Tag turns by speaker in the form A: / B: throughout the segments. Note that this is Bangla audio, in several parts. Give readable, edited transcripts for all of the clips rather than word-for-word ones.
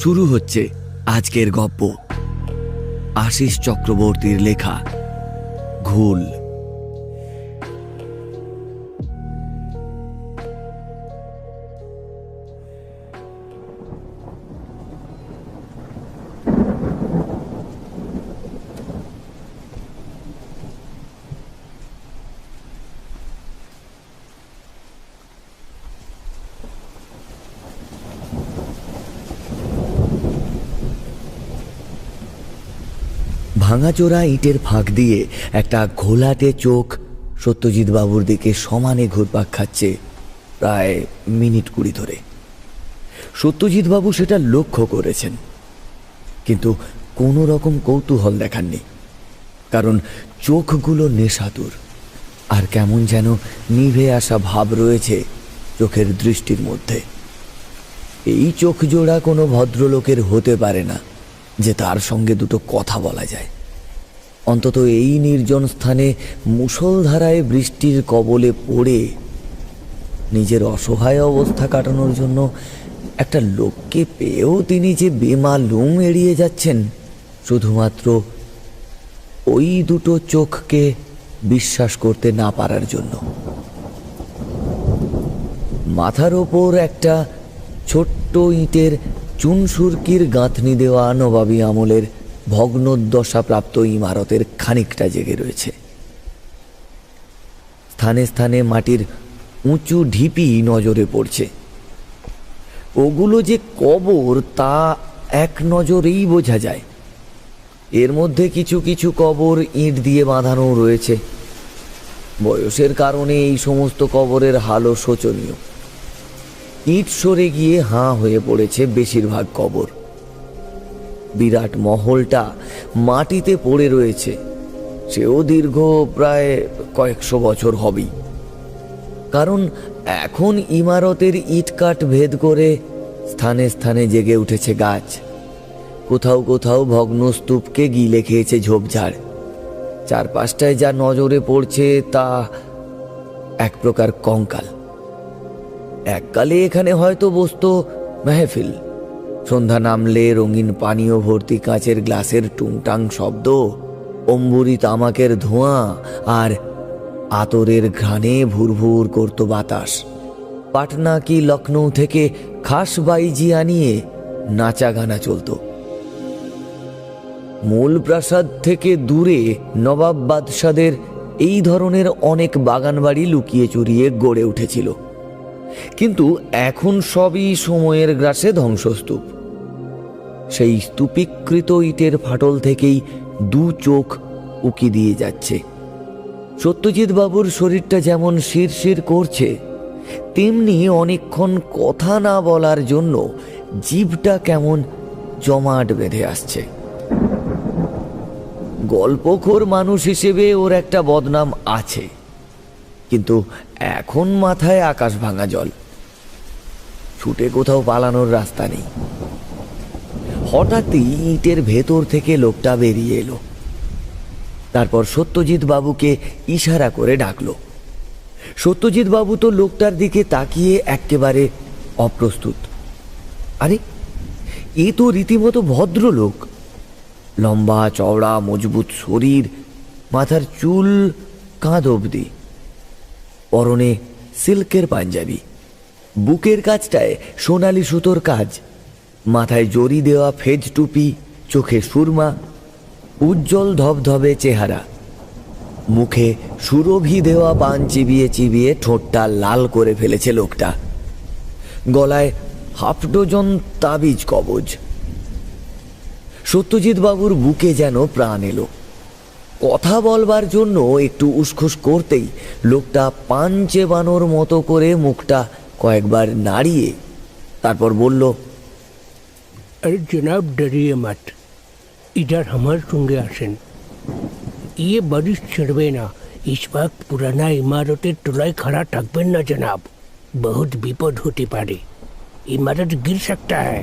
A: শুরু হচ্ছে আজকের গল্প, আশিস চক্রবর্তীর লেখা ঘুল। ভাঙাচোরা ইটের ফাঁক দিয়ে একটা ঘোলাটে চোখ সত্যজিৎ বাবুর দিকে সমানে ঘুরপাক খাচ্ছে প্রায় মিনিট 20 ধরে। সত্যজিৎ বাবু সেটা লক্ষ্য করেছেন, কিন্তু কোনো রকম কৌতূহল দেখাননি, কারণ চোখগুলো নেশাতুর আর কেমন যেন নিভে আসা ভাব রয়েছে চোখের দৃষ্টির মধ্যে। এই চোখ জোড়া কোনো ভদ্রলোকের হতে পারে না যে তার সঙ্গে দুটো কথা বলা যায়, অন্তত এই নির্জন স্থানে মুষলধারায় বৃষ্টির কবলে পড়ে নিজের অসহায় অবস্থা কাটানোর জন্য একটা লোককে পেয়েও তিনি যে বেমালুম এড়িয়ে যাচ্ছেন শুধুমাত্র ওই দুটো চোখকে বিশ্বাস করতে না পারার জন্য। মাথার ওপর একটা ছোট্ট ইটের চুনসুরকির গাঁথনি দেওয়া নবাবী আমলের ভগ্নদশাপ্রাপ্ত ইমারতের খানিকটা জেগে রয়েছে। স্থানে স্থানে মাটির উঁচু ঢিপি নজরে পড়ছে। ওগুলো যে কবর তা এক নজরেই বোঝা যায়। এর মধ্যে কিছু কিছু কবর ইট দিয়ে বাঁধানো রয়েছে। বয়সের কারণে এই সমস্ত কবরের হালও শোচনীয়। ইট সরে গিয়ে হাঁ হয়ে পড়েছে বেশিরভাগ কবর। বিরাট মহলটা মাটিতে পড়ে রয়েছে, সেও দীর্ঘ প্রায় কয়েকশো বছর হবেই। কারণ এখন ইমারতের ইটকাঠ ভেদ করে স্থানে স্থানে জেগে উঠেছে গাছ। কোথাও কোথাও ভগ্ন স্তূপকে গিলে খেয়েছে ঝোপঝাড়। চারপাশটায় যা নজরে পড়ছে তা এক প্রকার কঙ্কাল। এককালে এখানে হয়তো বসতো মেহফিল। সন্ধ্যা নামলে রঙিন পানীয় ভর্তি কাঁচের গ্লাসের টুংটাং শব্দ, অম্বুরি তামাকের ধোঁয়া আর আতরের ঘ্রাণে ভুরভুর করত বাতাস। পাটনা কি লখনৌ থেকে খাস বাইজি আনিয়ে নাচা গানা চলত। মূল প্রাসাদ থেকে দূরে নবাব বাদশাদের এই ধরনের অনেক বাগানবাড়ি লুকিয়ে চুরিয়ে গড়ে উঠেছিল, কিন্তু এখন সবই সময়ের গ্রাসে ধ্বংসস্তূপ। সেই স্তূপীকৃত ইটের ফাটল থেকেই দু চোখ উকি দিয়ে যাচ্ছে। সত্যজিৎ বাবুর শরীরটা যেমন শিরশির করছে, তেমনি অনেকক্ষণ কথা না বলার জন্য জিভটা কেমন জমাট বেঁধে আসছে। গল্পখোর মানুষ হিসেবে ওর একটা বদনাম আছে, কিন্তু এখন মাথায় আকাশ ভাঙা জল। ছুটে কোথাও পালানোর রাস্তা নেই। হঠাৎই ইটের ভেতর থেকে লোকটা বেরিয়ে এলো। তারপর সত্যজিৎ বাবুকে ইশারা করে ডাকলো। সত্যজিৎ বাবু তো লোকটার দিকে তাকিয়ে একেবারে অপ্রস্তুত। আরে, এ তো রীতিমতো ভদ্রলোক। লম্বা চওড়া মজবুত শরীর, মাথার চুল কাঁধ অবধি, পরনে সিল্কের পাঞ্জাবি, বুকের কাছটায় সোনালি সুতোর কাজ, মাথায় জরি দেওয়া ফেজ টুপি, চোখে সুরমা, উজ্জ্বল ধবধবে চেহারা, মুখে সুরভি দেওয়া পান চিবিয়ে চিবিয়ে ঠোঁটটা লাল করে ফেলেছে লোকটা। গলায় হাফ ডজন তাবিজ কবজ। সত্যজিৎ বাবুর বুকে যেন প্রাণ এলো। কথা বলবার জন্য একটু উসখুস করতেই লোকটা পান চেবানোর মতো করে মুখটা কয়েকবার নাড়িয়ে তারপর বলল,
B: अरे जनाब डरिए मत, इधर हमारे संगे आसेन। ये बारिश छड़बे ना, इस वक्त पुराना इमारतेर तलाय खड़ा থাকবেন ना जनाब, बहुत विपद होते पारे, इमारत गिर सकता है।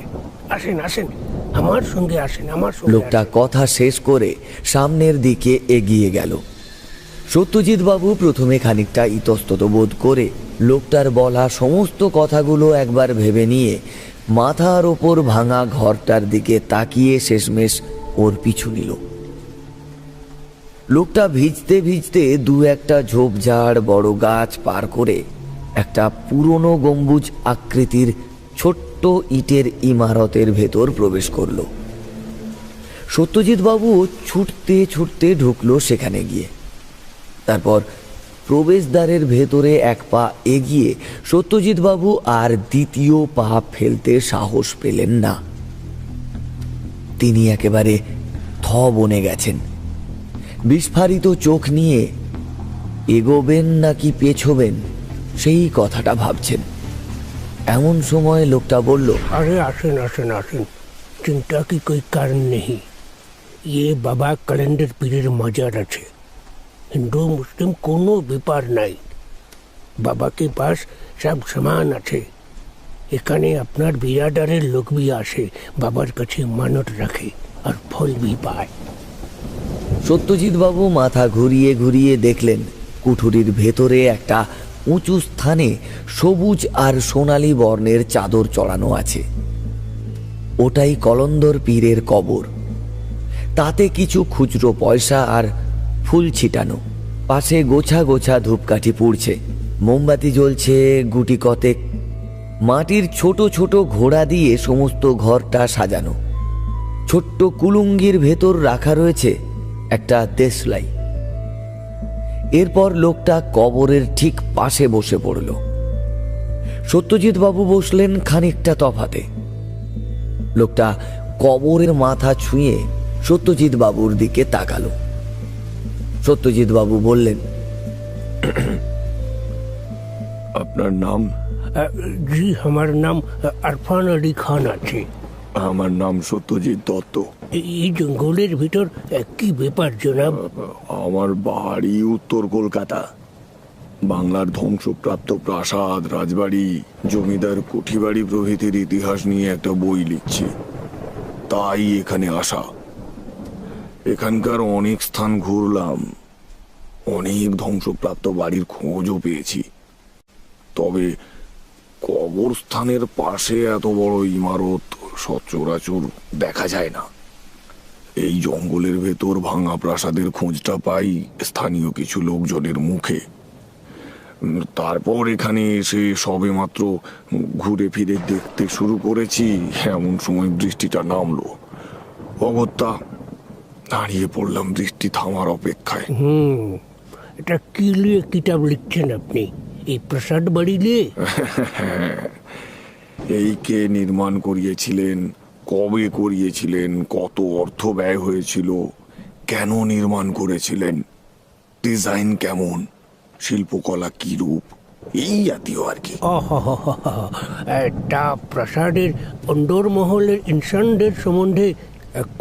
B: आसेन आसेन, আমার সঙ্গে আসেন, আমার সঙ্গে।
A: লোকটা কথা শেষ করে সামনের দিকে এগিয়ে গেল। সত্যজিৎ বাবু প্রথমে খানিকটা ইতস্তত বোধ করে লোকটার বলা সমস্ত কথাগুলো একবার ভেবে নিয়ে মাথার ওপর ভাঙা ঘরটার দিকে তাকিয়ে শেষমেশ ওর পিছু নিল। লোকটা ভিজতে ভিজতে দু একটা ঝোপঝাড় বড় গাছ পার করে একটা পুরনো গম্বুজ আকৃতির ছোট্ট ইটের ইমারতের ভেতর প্রবেশ করল। সত্যজিৎ বাবু ছুটতে ছুটতে ঢুকলো সেখানে গিয়ে। তারপর প্রবেশদ্বারের ভেতরে এক পা এগিয়ে সত্যজিৎ বাবু আর দ্বিতীয় পা ফেলতে সাহস পেলেন না। তিনি একেবারে থ বনে গেছেন। বিস্ফারিত চোখ নিয়ে এগোবেন নাকি পেছোবেন সেই কথাটা ভাবছেন। এমন সময় লোকটা বলল,
B: अरे आसन आसन आसन, चिंता की कोई कारण नहीं। ये बाबा कैलेंडर पीरेर मजार আছে। হিন্দু মুসলিম কোনো ব্যাপার নাই। বাবাকে পাশ সব সমান আছে। এখানে আপনার বিরাদারের লোক भी আসে, বাবার কাছে মানত রাখে আর ফল भी পায়।
A: সত্যজিৎ বাবু মাথা ঘুরিয়ে ঘুরিয়ে দেখলেন কুঠুরির ভেতরে একটা উঁচু স্থানে সবুজ আর সোনালী বর্ণের চাদর চড়ানো আছে। ওটাই কলন্দর পীরের কবর। তাতে কিছু খুচরো পয়সা আর ফুল ছিটানো। পাশে গোছা গোছা ধূপকাঠি পুড়ছে, মোমবাতি জ্বলছে গুটি কতেক। মাটির ছোট ছোট ঘোড়া দিয়ে সমস্ত ঘরটা সাজানো। ছোট্ট কুলুঙ্গির ভেতর রাখা রয়েছে একটা দেশলাই। এরপর লোকটা কবরের ঠিক পাশে বসে পড়ল। সত্যজিৎ বাবু বসলেন খানিকটা তফাতে। লোকটা কবরের মাথা ছুঁয়ে সত্যজিৎ বাবুর দিকে তাকালো। সত্যজিৎ বাবু বললেন,
C: আপনার নাম?
B: জি, আমার নাম আরফান আলী খান আছে।
C: আমার নাম সত্যজিৎ দত্ত।
B: এই জঙ্গলের ভিতর কি ব্যাপার জনাব?
C: আমার বাড়ি উত্তর কলকাতা। বাংলার ধ্বংসপ্রাপ্ত প্রাসাদ, রাজবাড়ি, জমিদার কুঠিবাড়ি প্রভৃতির ইতিহাস নিয়ে একটা বই লিখছি, তাই এখানে আসা। এখানকার অনেক স্থান ঘুরলাম, অনেক ধ্বংসপ্রাপ্ত বাড়ির খোঁজও পেয়েছি। তবে কবরস্থানের পাশে এত বড় ইমারত সচরাচর দেখা যায় না। এই জঙ্গলের ভেতর ভাঙা প্রাসাদের খোঁজটা পাই স্থানীয় কিছু লোকজনের মুখে। তারপর এখানে এসে সবে মাত্র ঘুরে ফিরে দেখতে শুরু করেছি, এমন সময় বৃষ্টিটা নামলো। অগত্যা দাঁড়িয়ে পড়লাম বৃষ্টি থামার অপেক্ষায়।
B: এটা কি নিয়ে কিতাব লিখছেন আপনি? এই প্রাসাদ বাড়ি নিয়ে?
C: এই কে নির্মাণ করিয়েছিলেন, কবে করিয়েছিলেন, কত অর্থ ব্যয় হয়েছিল, কেন নির্মাণ করেছিলেন, ডিজাইন কেমন, শিল্পকলা কি রূপ, এই জাতীয় আর কি।
B: তা প্রাসাদের অন্দরমহলের ইনসানদের সম্বন্ধে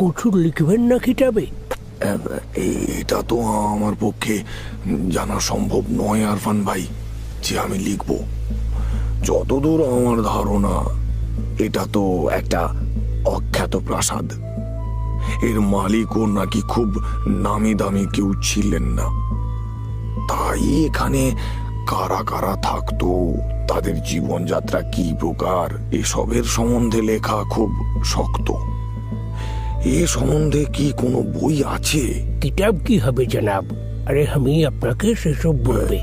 B: কিছু লিখবেন না কিতাবে?
C: এটা তো আমার পক্ষে জানা সম্ভব নয় আরফান ভাই যে আমি লিখব। যতদূর আমার ধারণা, এটা তো একটা অখ্যাত প্রাসাদ। এর মালিকও নাকি খুব নামি দামি কেউ ছিলেন না। তাই এখানে কারা কারা থাকতো, তাদের জীবনযাত্রা কি প্রকার, এসবের সম্বন্ধে লেখা খুব শক্ত। এ সম্বন্ধে কি কোনো বই আছে?
B: কিতাব কি হবে জনাব? আরে আমি আপনাকে সেসব বলবে।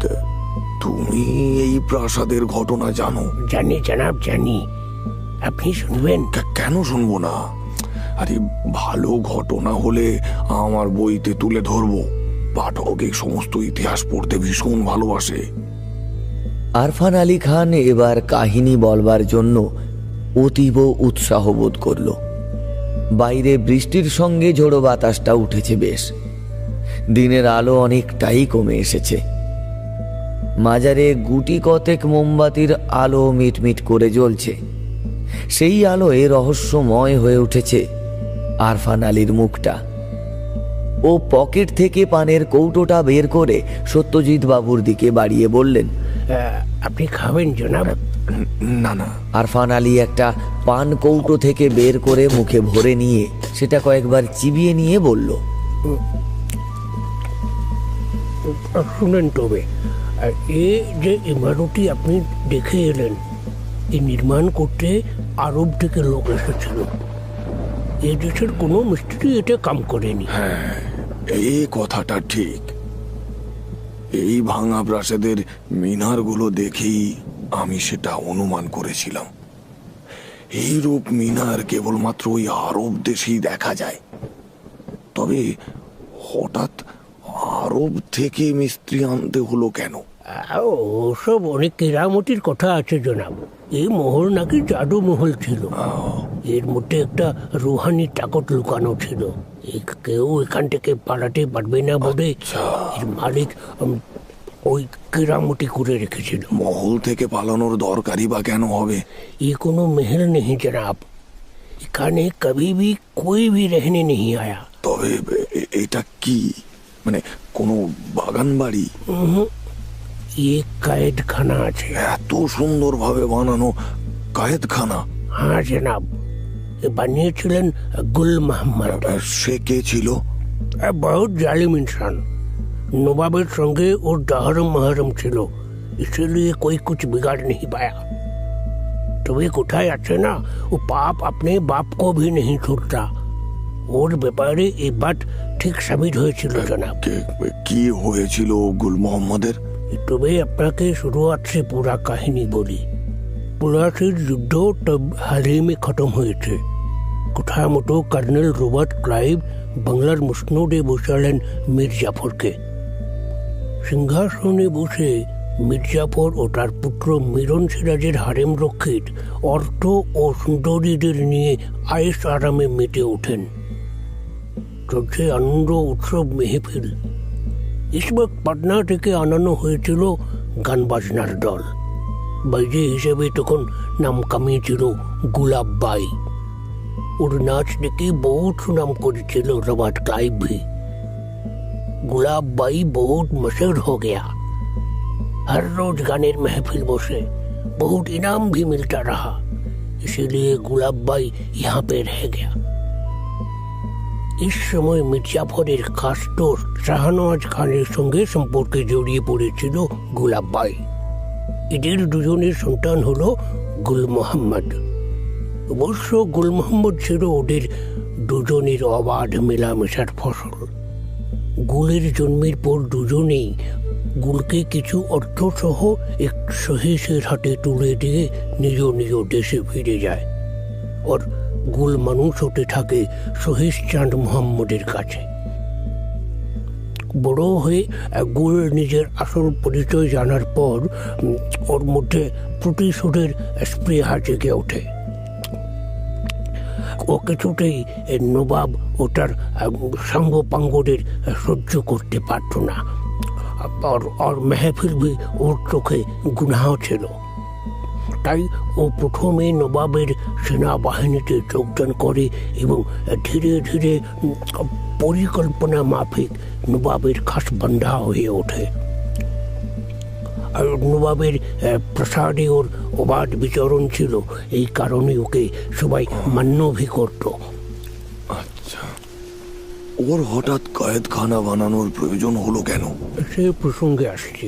C: তুমি এই প্রাসাদের ঘটনা জানো?
B: জানি জনাব, জানি। আপনি শুনবেন?
C: কেন শুনবো না? আরে ভালো ঘটনা হলে আমার বইতে তুলে ধরবো। পাঠক এই সমস্ত ইতিহাস পড়তে ভীষণ ভালোবাসে।
A: আরফান আলী খান এবার কাহিনী বলবার জন্য অতীব উৎসাহ বোধ করল। বাইরে বৃষ্টির সঙ্গে ঝোড়ো বাতাসটা উঠেছে বেশ। দিনের আলো অনেকটাই কমে এসেছে। মাজারে গুটি কতেক মোমবাতির আলো মিটমিট করে জ্বলছে। সেই আলোয় রহস্যময় হয়ে উঠেছে আরফান আলীর মুখটা। ও পকেট থেকে পানের কৌটোটা বের করে সত্যজিৎ বাবুর দিকে বাড়িয়ে বললেন,
B: আপনি খাবেন জনাব?
C: না না।
A: আরফান আলী একটা পান কৌটো থেকে বের করে মুখে ভরে নিয়ে সেটা কয়েকবার চিবিয়ে নিয়ে বলল,
B: শুনেন তবে, এ যে ইমারতটি আপনি দেখে এলেন, এই নির্মাণ করতে আরব থেকে লোক এসেছিল। এই দেশের কোনো মিস্ত্রি এটা কাম করেনি।
C: এই কথাটা ঠিক। এই ভাঙা প্রাসাদের মিনারগুলো দেখেই আমি সেটা অনুমান করেছিলাম। এই রূপ মিনার কেবলমাত্র ওই আরব দেশেই দেখা যায়। তবে হঠাৎ আরব থেকে মিস্ত্রি আনতে হলো কেন?
B: ওসব অনেক কেরামতির কথা আছে জনাব। এই মহল নাকি জাদু মহল ছিল। এর মধ্যে একটা রুহানি তাকত লুকানো ছিল। কেউ এখান থেকে পালাতে পারবে না বলে এর মালিক ওই কেরামতি করে রেখেছিল।
C: মহল থেকে পালানোর দরকারই বা কেন হবে?
B: ये কোনো মেহেল নেই জনাব। এখানে কবি ভি কোই ভি রহনে নেই আয়া।
C: তবে এটা কি, মানে কোনো বাগান বাড়ি?
B: ये कैदखाना আছে।
C: এত সুন্দরভাবে বানানো কায়েদখানা?
B: হ্যাঁ জনাব, এ বানিয়েছিলেন গুল মোহাম্মদ।
C: সে কে ছিল?
B: बहुत जालिम इंसान। नवाबेर संगे और दाहरम महरम ছিল, इसलिए कोई कुछ बिगाड़ नहीं पाया। তবে কোথায় আছে না, ও পাপ अपने बाप को भी नहीं छोड़ता। ওর ব্যাপারে এই বাত ঠিক সাবিত হয়েছিল জনাব।
C: কি হয়েছিল গুল মোহাম্মদের?
B: তবে আপনাকে শুরুয়াত से पूरा কাহিনী বলি। পলাশির যুদ্ধ তব হালে में খতম হয়েছে। কথা মতো কর্নেল রবার্ট ক্লাইভ বাংলার মুসনদে বসালেন মীর জাফরকে। সিংহাসনে বসে মীর জাফর ও তার পুত্র মিরন সিরাজের হারেম রক্ষিত অর্থ ও সুন্দরীদের নিয়ে আয়েশ আরামে মেতে ওঠেন। চলছে আনন্দ উৎসব মেহফিল। ইসবাক পাটনা থেকে আনানো হয়েছিল গান বাজনার দল। বাইজে হিসেবে তখন নাম কামিয়েছিল গুলাব বাই। ওর নাচ দেখে বহুত সুনাম করেছিল रॉबर्ट क्लाइव भी। गुलाब बाई बहुत मशहूर हो गया। हर रोज गाने महफिल बसे, बहुत इनाम भी मिलता रहा, इसीलिए गुलाब बाई यहाँ पे रह गया। इस समय মির্জাফরের খাস দোস্ত শাহনওয়াজ খানের সঙ্গে সম্পর্কে জড়িয়ে পড়েছিল গুলাব বাই। এদের দুজনের সন্তান হলো গুল মোহাম্মদ। অবশ্য গুল মোহাম্মদ ছিল ওদের দুজনের অবাধ মেলামেশার ফসল। গুলের জন্মের পর দুজনেই গুলকে কিছু অর্থ সহ এক শহীদের হাতে তুলে দিয়ে নিজ নিজ দেশে ফিরে যায়। আর গুল মানুষ হতে থাকে শহীদ চাঁদ মোহাম্মদের কাছে। বড় হয়ে গুল নিজের আসল পরিচয় জানার পর ওর মধ্যে প্রতিশোধের স্পৃহা জেগে ওঠে। ও কিছুতেই নবাব ও তার সাঙ্গ পাঙ্গদের সহ্য করতে পারত না। আর মেহফিল ভি ওর চোখে গুনাহ ছিল। তাই ও প্রথমে নবাবের সেনাবাহিনীতে যোগদান করে এবং ধীরে ধীরে পরিকল্পনা মাফিক নবাবের খাস বান্ধা হয়ে ওঠে। আর নবাবের প্রাসাদে ওর অবাধ বিচরণ ছিল, এই কারণে ওকে সবাই মান্যভি করত।
C: আচ্ছা, ওর হঠাৎ কয়েদখানা বানানোর প্রয়োজন হলো কেন?
B: সে প্রসঙ্গে আসছে।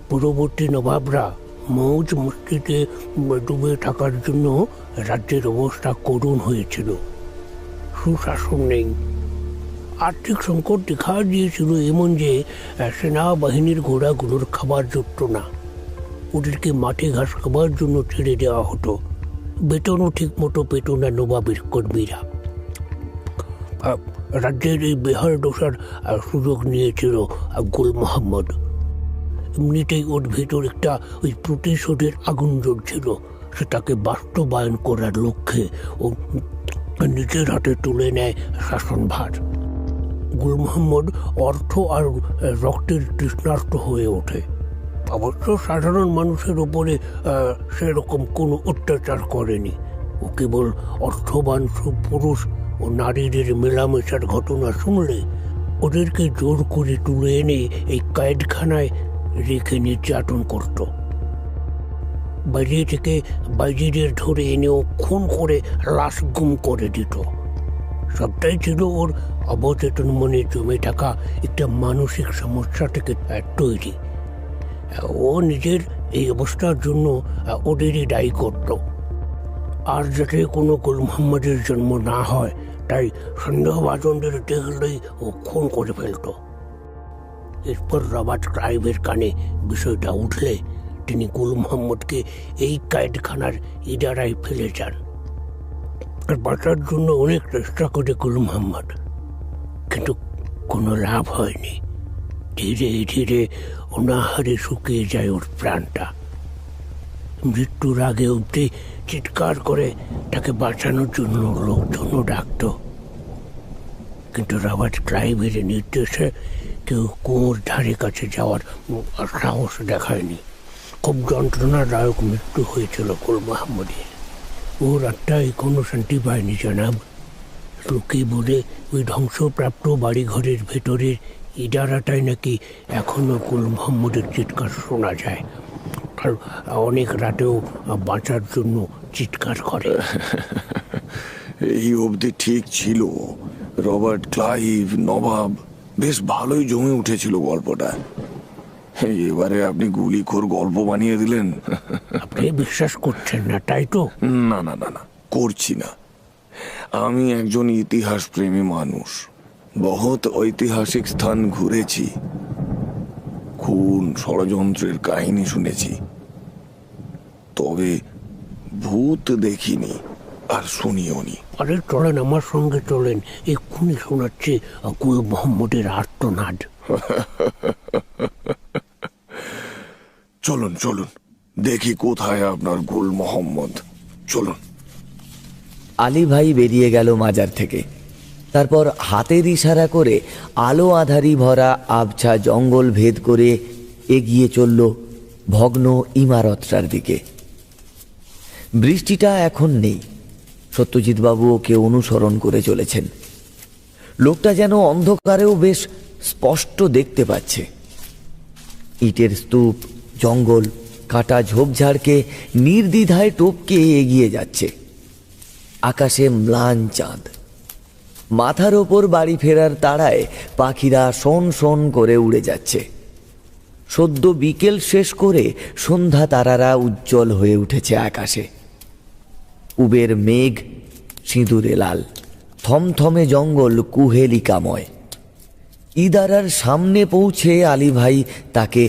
B: পূর্ববর্তী নবাবরা মৌজ মস্তিতে ডুবে থাকার জন্য রাজ্যের অবস্থা করুণ হয়েছিল। সুশাসন নেই, আর্থিক সংকট দেখা দিয়েছিল এমন যে সেনাবাহিনীর ঘোড়াগুলোর খাবার জুটত না। ওদেরকে মাঠে ঘাস খাবার জন্য ছেড়ে দেওয়া হতো। বেতনও ঠিক মতো পেত না নবাবের কর্মীরা। রাজ্যের এই বেহার দশার সুযোগ নিয়েছিল গুল মোহাম্মদ। এমনিতেই ওর ভেতর একটা ওই প্রতিশোধের আগুন জ্বলছিল। সেটাকে বাস্তবায়ন করার লক্ষ্যে ও নিজের হাতে তুলে নেয় শাসনভার। গুল মোহাম্মদ অর্থ আর রক্তের তৃষ্ণার্ত হয়ে ওঠে। অবশ্য সাধারণ মানুষের উপরে সেরকম কোনো অত্যাচার করেনি। ও কেবল অর্থবান পুরুষ ও নারীদের মেলামেশার ঘটনা শুনলে ওদেরকে জোর করে তুলে এনে এই কয়েদখানায় রেখে নির্যাতন করত। বাইরে থেকে বাইজিদের ধরে এনেও খুন করে লাশ গুম করে দিত। সবটাই ছিল ওর অবচেতন মনে জমে থাকা একটা মানসিক সমস্যা থেকে তৈরি। ও নিজের এই অবস্থার জন্য ওদেরই দায়ী করত। আর যাতে কোনো গুল মোহাম্মদের জন্ম না হয় তাই সন্দেহভাজনদের দেখলেই ও খুন করে ফেলত। এরপর রবার্ট ক্লাইভের কানে বিষয়টা উঠলে তিনি গুল মোহাম্মদকে এই কয়েদখানার ইদারায় ফেলে যান। আর বাঁচার জন্য অনেক চেষ্টা করে গুল মোহাম্মদ, কিন্তু কোনো লাভ হয়নি। ধীরে ধীরে অনাহারে শুকিয়ে যায় ওর প্রাণটা। মৃত্যুর আগে অবধি চিৎকার করে তাকে বাঁচানোর জন্য লোকজনও ডাকত, কিন্তু রবার্ট ক্লাইভের নির্দেশে কেউ কুয়োর ধারে কাছে যাওয়ার সাহস দেখায়নি। খুব যন্ত্রণাদায়ক মৃত্যু হয়েছিল গুল মোহাম্মদের। ওর আত্মায় কোনো শান্তি পায়নি জনাব। লোকে বলে ওই ধ্বংসপ্রাপ্ত বাড়িঘরের ভেতরের ইদারাটাই নাকি এখনো গুল মোহাম্মদের চিৎকার শোনা যায়, আর অনেক রাতেও বাঁচার জন্য চিৎকার করে।
C: এই অবধি ঠিক ছিল। রবার্ট ক্লাইভ নবাব বেশ ভালোই জমে উঠেছিল গল্পটা। এবারে আপনি গুলিখোর গল্প বানিয়ে দিলেন।
B: আপনি বিশ্বাস করছেন না তাই তো?
C: না না না না, করছি না। আমি একজন ইতিহাস প্রেমী মানুষ, বহুত ঐতিহাসিক স্থান ঘুরেছি, খুন ষড়যন্ত্রের কাহিনী শুনেছি, তবে ভূত দেখিনি আর শুনিও নি।
B: আরে চলেন, আমার সঙ্গে চলেন, এক্ষুনি শোনাচ্ছে গুল মোহাম্মদের আর্তনাদ।
C: চলুন চলুন, দেখি কোথায় আপনার গুল মোহাম্মদ। চলুন।
A: আলী ভাই বেরিয়ে গেল মাজার থেকে। তারপর হাতের ইশারা করে আলো আধারি ভরা আবছা জঙ্গল ভেদ করে এগিয়ে চলল ভগ্ন ইমারতটার দিকে। বৃষ্টিটা এখন নেই। সত্যজিৎবাবু ওকে অনুসরণ করে চলেছেন। লোকটা যেন অন্ধকারেও বেশ স্পষ্ট দেখতে পাচ্ছে। ইটের স্তূপ, জঙ্গল, কাটা ঝোপঝাড়কে নির্দ্বিধায় টপকে এগিয়ে যাচ্ছে। আকাশে ম্লান চাঁদ, মাথার ওপর বাড়ি ফেরার তাড়ায় পাখিরা শন শন করে উড়ে যাচ্ছে। সদ্য বিকেল শেষ করে সন্ধ্যা তারারা উজ্জ্বল হয়ে উঠেছে আকাশে। উবের মেঘ সিঁদুরে লাল, থমথমে জঙ্গল কুহেলিকাময়। ইদারার সামনে পৌঁছে আলী ভাই তাকে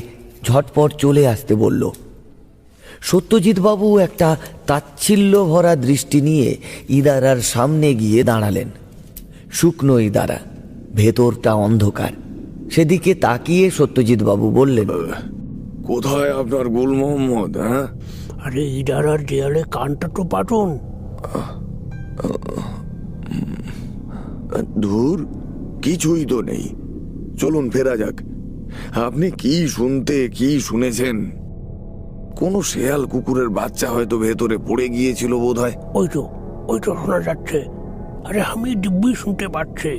A: ঝটপট চলে আসতে বলল। সত্যজিৎবাবু একটা তাচ্ছিল্য ভরা দৃষ্টি নিয়ে ইদারার সামনে গিয়ে দাঁড়ালেন। শুকনো ইদারা, ভেতরটা অন্ধকার। সেদিকে তাকিয়ে সত্যজিৎবাবু বললেন,
C: কোথায় আপনার গুল মোহাম্মদ? হ্যাঁ,
B: আরে ইদারার দেয়ালে কানটা তো পাঠন।
C: ধুর, কিছুই তো নেই। চলুন ফেরা যাক। আপনি কি শুনেছেন? কোনো শেয়াল কুকুরের বাচ্চা হয়তো ভেতরে পড়ে গিয়েছিল বোধহয়।
B: ওই তো শোনা যাচ্ছে। আরে আমি দিব্যি শুনতে পাচ্ছি।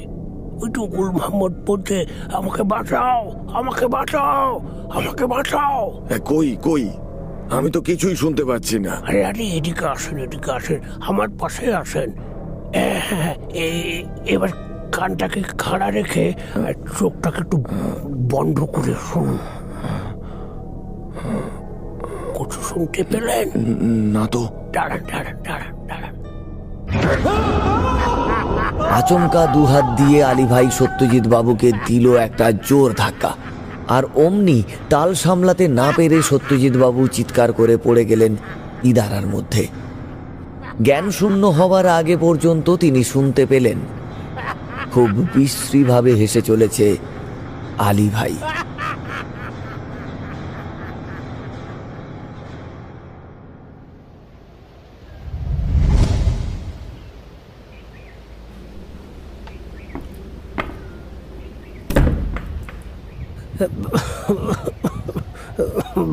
B: ওই তো গুল মোহাম্মদ বলছে, আমাকে বাঁচাও, আমাকে বাঁচাও, আমাকে বাঁচাও।
C: কই কই, আমি তো কিছুই শুনতে পাচ্ছি না।
B: আরে আরে এদিকে আসেন, এদিকে আসেন, আমার পাশে আসেন। হ্যাঁ, এবার কানটাকে খাড়া রেখে চোখটাকে একটু বন্ধ করে শুনুন। কিছু শুনতে পেলেন?
C: না তো।
B: দাঁড়ান দাঁড়ান দাঁড়ান দাঁড়ান।
A: আচমকা দুহাত দিয়ে আলী ভাই সত্যজিৎ বাবুকে দিল একটা জোর ধাক্কা। আর অমনি টাল সামলাতে না পেরে সত্যজিৎ বাবু চিৎকার করে পড়ে গেলেন ইদারার মধ্যে। জ্ঞান শূন্য হবার আগে পর্যন্ত তিনি শুনতে পেলেন খুব বিশ্রীভাবে হেসে চলেছে আলী ভাই।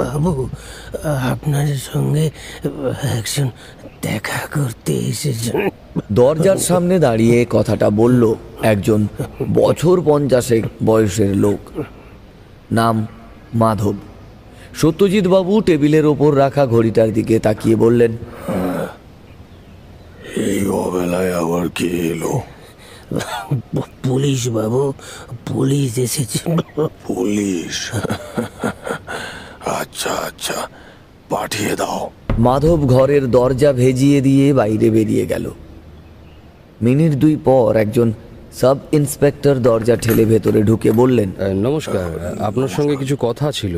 B: বাবু, আপনার সঙ্গে একজন দেখা করতে এসেছেন।
A: দরজার সামনে দাঁড়িয়ে কথাটা বলল একজন বছর 50 বয়সের লোক, নাম মাধব। সত্যজিৎ বাবু টেবিলের ওপর রাখা ঘড়িটার দিকে তাকিয়ে বললেন,
C: এই অবেলায় আবার কে এলো?
B: পুলিশ বাবু, পুলিশ এসেছে।
C: পুলিশ? আচ্ছা আচ্ছা, পাঠিয়ে দাও।
A: মাধব ঘরের দরজা ভেজিয়ে দিয়ে বাইরে বেরিয়ে গেল। মিনিট 2 পর একজন সাব ইন্সপেক্টর দরজা ঠেলে ভেতরে ঢুকে বললেন,
D: নমস্কার, আপনার সঙ্গে কিছু কথা ছিল।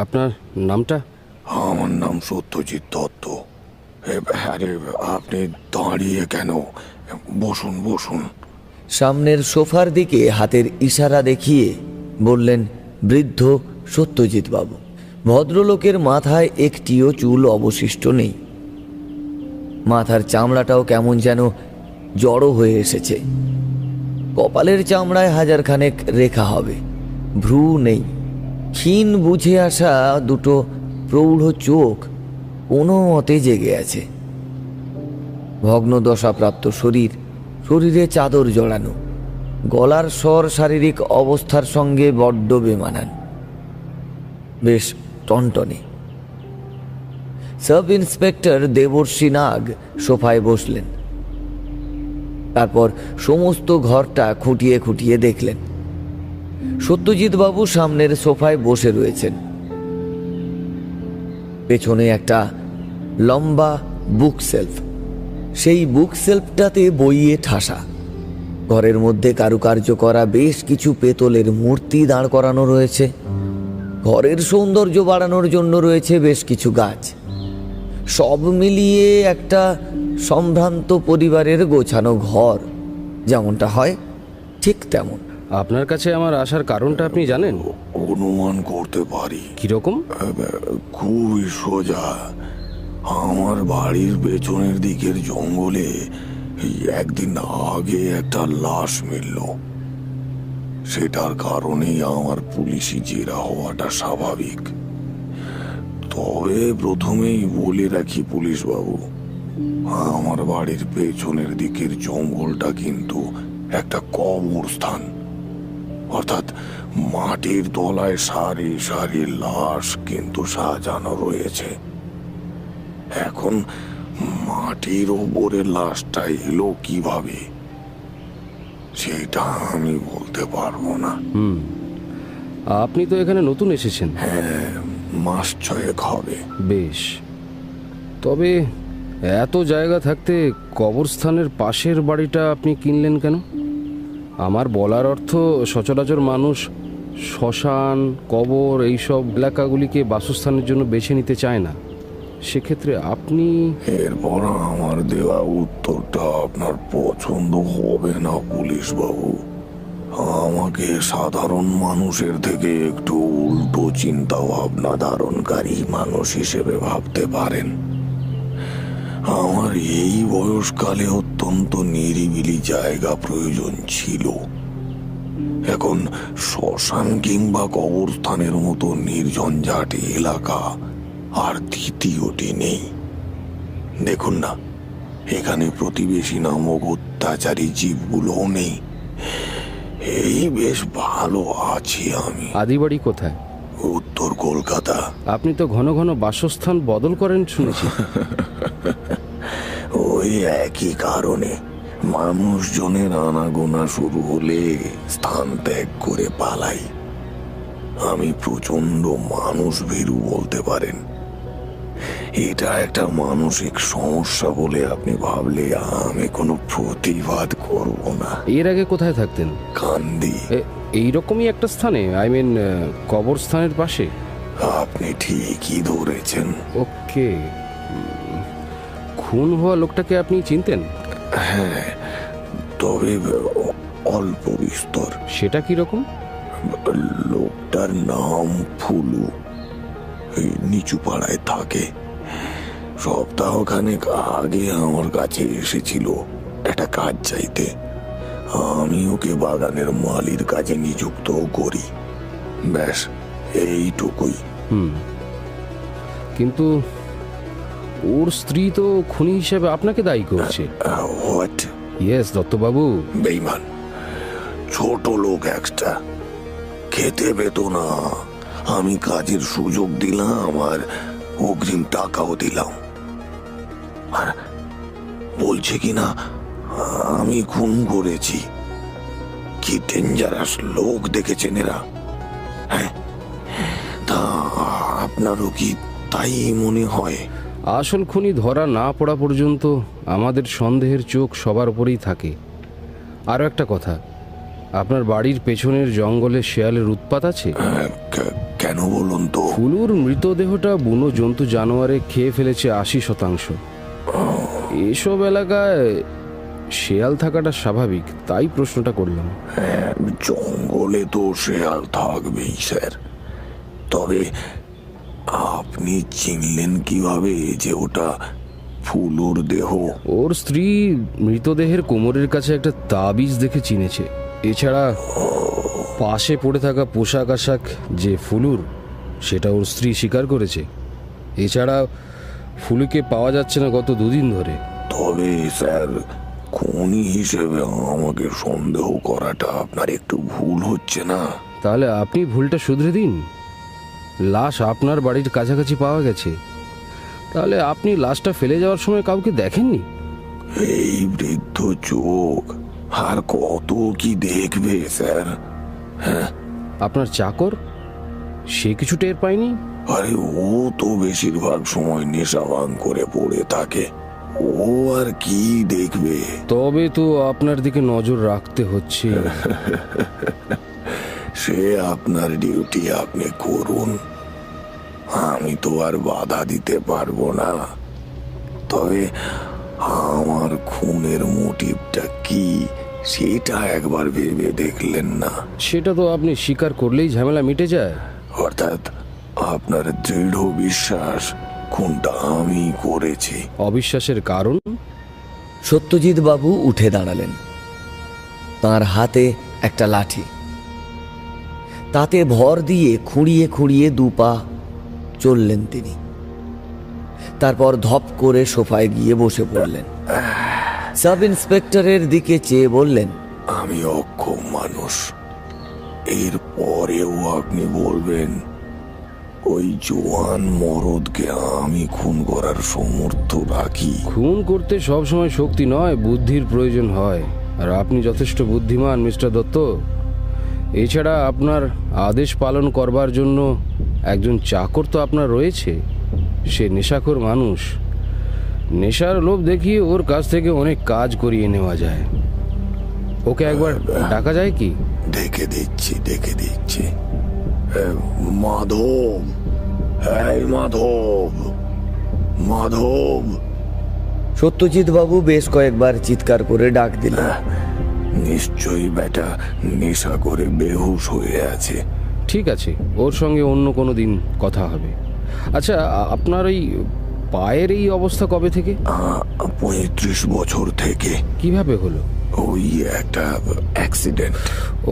D: আপনার নামটা?
C: আমার নাম সত্যজিৎ দত্ত। আরে আপনি দাঁড়িয়ে কেন? বসুন বসুন।
A: সামনের সোফার দিকে হাতের ইশারা দেখিয়ে বললেন বৃদ্ধ সত্যজিৎ বাবু। ভদ্রলোকের মাথায় একটিও চুল অবশিষ্ট নেই। মাথার চামড়াটাও কেমন যেন জড়ো হয়ে এসেছে। কপালের চামড়ায় 1000 খানেক রেখা হবে। ভ্রু নেই। ক্ষীণ বুঝে আসা দুটো প্রৌঢ় চোখ কোনো মতে জেগে আছে। ভগ্নদশাপ্রাপ্ত শরীর, শরীরে চাদর জড়ানো। গলার স্বর শারীরিক অবস্থার সঙ্গে বড্ড বেমানান, বেশ টনটনে। সাব ইন্সপেক্টর দেবর্ষী নাগ সোফায় বসলেন। তারপর সমস্ত ঘরটা খুঁটিয়ে খুঁটিয়ে দেখলেন। সত্যজিৎ বাবু সামনের সোফায় বসে রয়েছেন। পেছনে একটা লম্বা বুক সেলফ। সেই বুক সেলফটাতে বইয়ে ঠাসা। ঘরের মধ্যে কারুকার্য করা বেশ কিছু পেতলের মূর্তি দাঁড় করানো রয়েছে। ঘরের সৌন্দর্য বাড়ানোর জন্য রয়েছে বেশ কিছু গাছ। সব মিলিয়ে একটা সম্ভ্রান্ত পরিবারের গোছানো ঘর যেমনটা হয় ঠিক তেমন।
D: আপনার কাছে আমার আসার কারণটা আপনি জানেন?
C: অনুমান করতে পারি।
D: কিরকম?
C: খুবই সোজা। আমার বাড়ির পেছনের দিকের জঙ্গলে একদিন আগে একটা লাশ মিলল। সেটার কারণেই আমার পুলিশি জেরা হওয়াটা স্বাভাবিক। তবে প্রথমেই বলে রাখি পুলিশ বাবু, আমার বাড়ির পেছনের দিকের জঙ্গলটা কিন্তু একটা কবরস্থান। অর্থাৎ মাটির তলায় সারি সারি লাশ কিন্তু সাজানো রয়েছে। এখন মাটির ওপরে লাশটা এলো কিভাবে সেটা আমি বলতে পারবো না।
D: আপনি তো এখানে নতুন এসেছেন।
C: হ্যাঁ, মাস 6 হবে।
D: বেশ, তবে এত জায়গা থাকতে কবরস্থানের পাশের বাড়িটা আপনি কিনলেন কেন? আমার বলার অর্থ, সচরাচর মানুষ শ্মশান, কবর এইসব এলাকাগুলিকে বাসস্থানের জন্য বেছে নিতে চায় না। সেক্ষেত্রে আপনি...
C: এরপর আমার দেওয়া উত্তরটা আপনার পছন্দ হবে না পুলিশ বাবু। আমাকে সাধারণ মানুষের থেকে একটু উল্টো চিন্তা ভাবনা ধারণকারী মানুষ হিসেবে ভাবতে পারেন। আমার এই বয়সকালে অত্যন্ত নিরিবিলি জায়গা প্রয়োজন ছিল। এখন শ্মশান কিংবা কবরস্থানের মতো নির্ঝঞ্ঝাট এলাকা আর দ্বিতীয়টি নেই। দেখুন না, এখানে প্রতিবেশী নামক অত্যাচারী জীবগুলোও নেই। এই বেশ ভালো আছি আমি।
D: আদিবাড়ি কোথায়?
C: উত্তর কলকাতা।
D: আপনি তো ঘন ঘন বাসস্থান বদল করেন শুনেছি।
C: ওই একই কারণে মানুষজনের আনাগোনা শুরু হলে স্থান ত্যাগ করে পালাই। আমি প্রচন্ড মানুষ ভীরু বলতে পারেন। এটা একটা মানসিক সমস্যা বলে আপনি ভাবলে আমি কোনো প্রতিবাদ করব না।
D: এর আগে কোথায় থাকতেন?
C: কান্দি।
D: এইরকমই একটা স্থানে, কবরস্থানের পাশে?
C: আপনি ঠিকই ধরেছেন।
D: ওকে। খুন হওয়া লোকটাকে আপনি চিনতেন?
C: হ্যাঁ, তবে অল্প বিস্তর।
D: সেটা কিরকম?
C: লোকটার নাম ফুলু। এই নিচু পাড়ায় থাকে। সপ্তাহখানেক আগে আমার কাছে এসেছিল একটা কাজ চাইতে। আমি ওকে বাগানের মালির কাজে নিযুক্ত করি। ব্যাস এইটুকুই।
D: কিন্তু ওর স্ত্রী তো খুনি হিসেবে আপনাকে দায়ী করছে।
C: হোয়াট?
D: ইয়েস দত্তবাবু।
C: বেঈমান ছোট লোক একটা। খেতে পেত না। আমি কাজের সুযোগ দিলাম আর অগ্রিম টাকাও দিলাম। আর বলছে কিনা আমি খুন করেছি। কি ডেঞ্জারাস লোক দেখেছেন এরা। হ্যাঁ, তা আপনারও কি তাই মনে হয়।
D: আসল খুনি ধরা না পড়া পর্যন্ত আমাদের সন্দেহের চোখ সবার উপরেই থাকে। আরও একটা কথা, আপনার বাড়ির পেছনের জঙ্গলে শেয়ালের উৎপাত আছে?
C: কেন বলুন তো?
D: ফুলুর মৃতদেহটা বুনো জন্তু জানোয়ারে খেয়ে ফেলেছে 80%। এসব এলাকায় শেয়াল থাকাটা স্বাভাবিক, তাই প্রশ্নটা করলাম।
C: জঙ্গলে তো শেয়াল থাকবেই স্যার, তবে আপনি চিনলেন কিভাবে যে ওটা ফুলুর দেহ?
D: ওর স্ত্রী মৃতদেহের কোমরের কাছে একটা তাবিজ দেখে চিনেছে। এছাড়া পাশে পড়ে থাকা পোশাক আশাক যে ফুলুর, সেটা ওর স্ত্রী স্বীকার করেছে। এছাড়া ফুলুকে পাওয়া যাচ্ছে না গত 2 দিন ধরে।
C: তবে স্যার, খুনি হিসেবে আমাকে সন্দেহ করাটা আপনার একটু ভুল হচ্ছে না?
D: তাহলে আপনি ভুলটা শুধরে দিন। লাশ আপনার বাড়ির কাছাকাছি পাওয়া গেছে, তাহলে আপনি লাশটা ফেলে যাওয়ার সময় কাউকে দেখেননি?
C: এই বৃদ্ধ চোখ আর কত কি দেখবে স্যার?
D: আপনার চাকর, সে কিছু টের পায়নি?
C: আরে ও তো বেশিরভাগ সময় নেশা ভাঙ করে পড়ে থাকে, ও আর কি দেখবে?
D: তবে তো আপনার দিকে নজর রাখতে হচ্ছে।
C: সে আপনার ডিউটি আপনি করুন, আমি তো আর বাধা দিতে পারবো না। তবে আমার খুনের মোটিভটা কি সেটা একবার ভেবে দেখলেন না?
D: সেটা তো আপনি স্বীকার করলেই ঝামেলা মিটে যায়।
C: অর্থাৎ আপনার দৃঢ় বিশ্বাস খুনটা আমি করেছি।
D: অবিশ্বাসের কারণ?
A: সত্যজিৎ বাবু উঠে দাঁড়ালেন। তার হাতে একটা লাঠি, তাতে ভর দিয়ে খুঁড়িয়ে খুঁড়িয়ে 2 পা চললেন তিনি। তারপর ধপ করে সোফায় গিয়ে বসে পড়লেন। সাব ইন্সপেক্টরের দিকে চেয়ে বললেন,
C: আমি অক্ষম মানুষ, এর পরেও আপনি বলবেন ওই জোয়ান মরদকে আমি খুন করার সামর্থ্য রাখি?
D: খুন করতে সবসময় শক্তি নয়, বুদ্ধির প্রয়োজন হয়। আর আপনি যথেষ্ট বুদ্ধিমান মিস্টার দত্ত। এছাড়া আপনার আদেশ পালন করবার জন্য একজন চাকর তো আপনার রয়েছে। সে নেশাখোর মানুষ, নেশার লোভ দেখিয়ে ওর কাছ থেকে অনেক কাজ করিয়ে নেওয়া যায়। ওকে একবার ডাকা যায় কি?
C: দেখে দিচ্ছি। মাধব, এই মাধব।
A: সত্যজিৎ বাবু বেশ কয়েকবার চিৎকার করে ডাক দিলেন।
C: নিশ্চয়ই বেটা নেশা করে বেহুশ হয়ে আছে।
D: ঠিক আছে, ওর সঙ্গে অন্য কোনো দিন কথা হবে। আচ্ছা, আপনার ওই পায়ের এই অবস্থা কবে থেকে?
C: 35 বছর থেকে।
D: কিভাবে হলো?
C: ওই একটা অ্যাক্সিডেন্ট।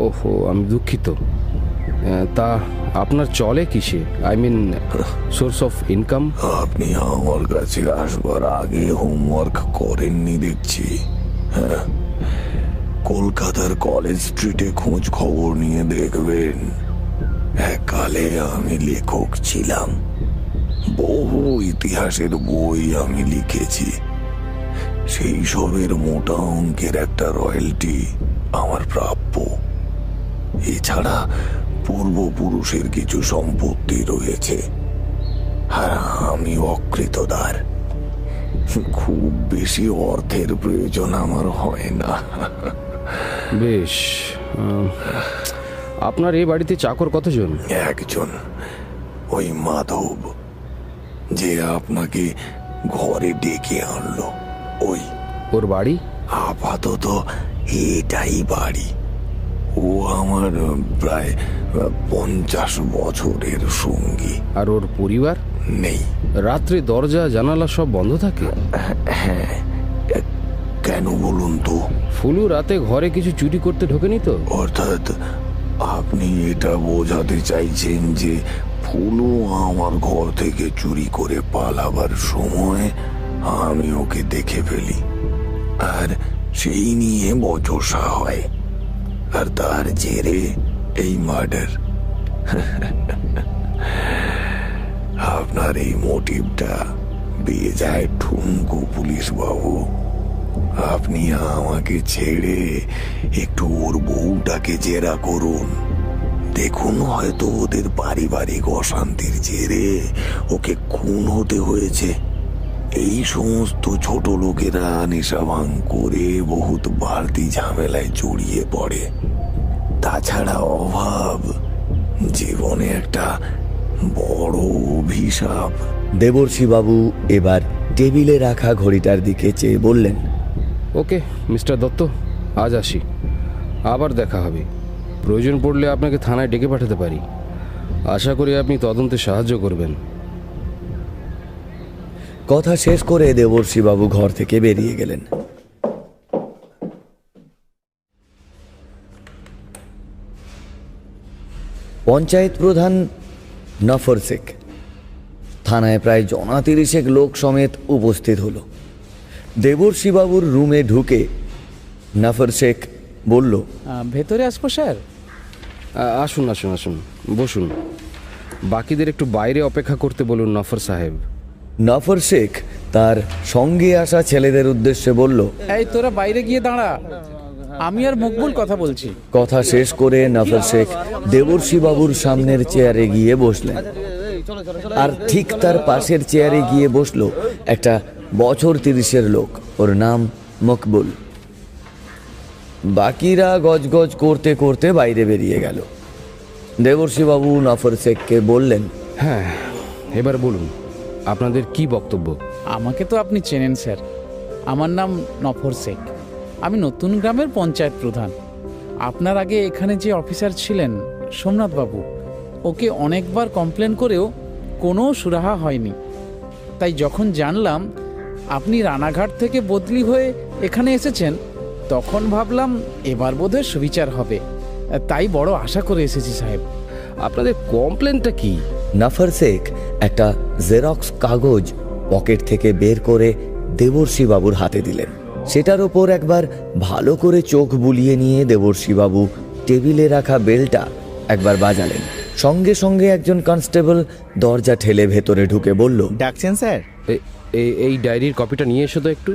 D: ওহো, আমি দুঃখিত। তা আপনার চলে কিসে? I mean source of income?
C: আপনি আমার কাছে আসবার আগে হোমওয়ার্ক করেননি দেখছি। হ্যাঁ, কলকাতার কলেজ স্ট্রিটে খোঁজ খবর নিয়ে দেখবেন, এককালে আমি লেখক ছিলাম। বহু ইতিহাসের বই আমি লিখেছি। সেই সবের মোটা অঙ্কের একটা রয়্যালটি আমার প্রাপ্য। এছাড়া পূর্বপুরুষের কিছু সম্পত্তি রয়েছে, আর আমি অকৃতদার। খুব বেশি অর্থের প্রয়োজন আমার হয় না।
D: বেশ, আপনার এই বাড়িতে চাকর কতজন?
C: একজন, ওই মাধব, যে আপনাকে ঘরে ডেকে আনলো।
D: ওর বাড়ি?
C: আপাতত এটাই বাড়ি। ও আমার প্রায় 50 বছরের সঙ্গী।
D: আর ওর পরিবার?
C: নেই।
D: রাত্রে দরজা জানালা সব বন্ধ থাকে?
C: হ্যাঁ, কেন বলুন তো?
D: ফুলু রাতে ঘরে কিছু চুরি করতে ঢোকেনি তো?
C: অর্থাৎ আপনি এটা বোঝাতে চাইছেন যে ফুলু আমার ঘর থেকে চুরি করে পালাবার সময় আমি ওকে দেখে ফেলি, আর সেই নিয়ে বচসা হয়, আর তার জেরে এই মার্ডার। আপনার এই মোটিভটা দিয়ে যায় ঠুনকো পুলিশ বাবু। আপনি আমাকে ছেড়ে একটু ওর বউটাকে জেরা করুন, দেখুন, হয়তো ওদের পারিবারিক অশান্তির জেরে ওকে খুন হতে হয়েছে। এই সমস্ত ছোট লোকেরা নেশা ভাঙ করে বহুত বাড়তি ঝামেলায় জড়িয়ে পড়ে। তাছাড়া অভাব জীবনে একটা বড় অভিশাপ।
A: দেবর্ষীবাবু এবার টেবিলে রাখা ঘড়িটার দিকে চেয়ে বললেন,
D: ওকে মিস্টার দত্ত, আজ আসি, আবার দেখা হবে। প্রয়োজন পড়লে আপনাকে থানায় ডেকে পাঠাতে পারি। আশা করি আপনি তদন্তে সাহায্য করবেন।
A: কথা শেষ করে দেবর্ষীবাবু ঘর থেকে বেরিয়ে গেলেন। পঞ্চায়েত প্রধান নফর শেখ থানায় প্রায় ৩০ লোক সমেত উপস্থিত হলো। দেবর্ষীবাবুর রুমে ঢুকে নফর শেখ বলল,
E: ভেতরে আসবো স্যার?
D: আসুন আসুন আসুন, বসুন। বাকিদের একটু বাইরে অপেক্ষা করতে বলুন নফর সাহেব।
A: নফর শেখ তার সঙ্গে আসা ছেলেদের উদ্দেশ্যে বলল,
E: এই তোরা বাইরে গিয়ে দাঁড়া, আমি আর মকবুল কথা বলছি।
A: কথা শেষ করে নফর শেখ দেবর্ষীবাবুর সামনের চেয়ারে গিয়ে বসলেন। আর ঠিক তার পাশের চেয়ারে গিয়ে বসলো একটা বছর ৩০-এর লোক, ওর নাম মকবুল। বাকিরা গজগজ করতে করতে বাইরে বেরিয়ে গেল। দেবর্ষীবাবু নফর শেখকে বললেন,
D: হ্যাঁ, এবার বলুন আপনাদের কি বক্তব্য।
E: আমাকে তো আপনি চেনেন স্যার, আমার নাম নফর শেখ। আমি নতুন গ্রামের পঞ্চায়েত প্রধান। আপনার আগে এখানে যে অফিসার ছিলেন সোমনাথ বাবু, ওকে অনেকবার কমপ্লেন করেও কোনো সুরাহা হয়নি। তাই যখন জানলাম আপনি রানাঘাট থেকে বদলি হয়ে এখানে এসেছেন, তখন ভাবলাম এবার বোধহয় সুবিচার হবে। তাই বড় আশা করে এসেছি সাহেব।
D: আপনাদের কমপ্লেনটা কি?
A: নফর শেখ একটা জেরক্স কাগজ পকেট থেকে বের করে দেবর্ষীবাবুর হাতে দিলেন। সেটার ওপর একবার ভালো করে চোখ বুলিয়ে নিয়ে দেবর্ষীবাবু টেবিলে রাখা বেলটা একবার বাজালেন। সঙ্গে সঙ্গে একজন কনস্টেবল দরজা ঠেলে ভেতরে ঢুকে বলল,
F: ডাকছেন স্যার?
D: এই ডায়েরির কপিটা নিয়ে এসো তো একটু।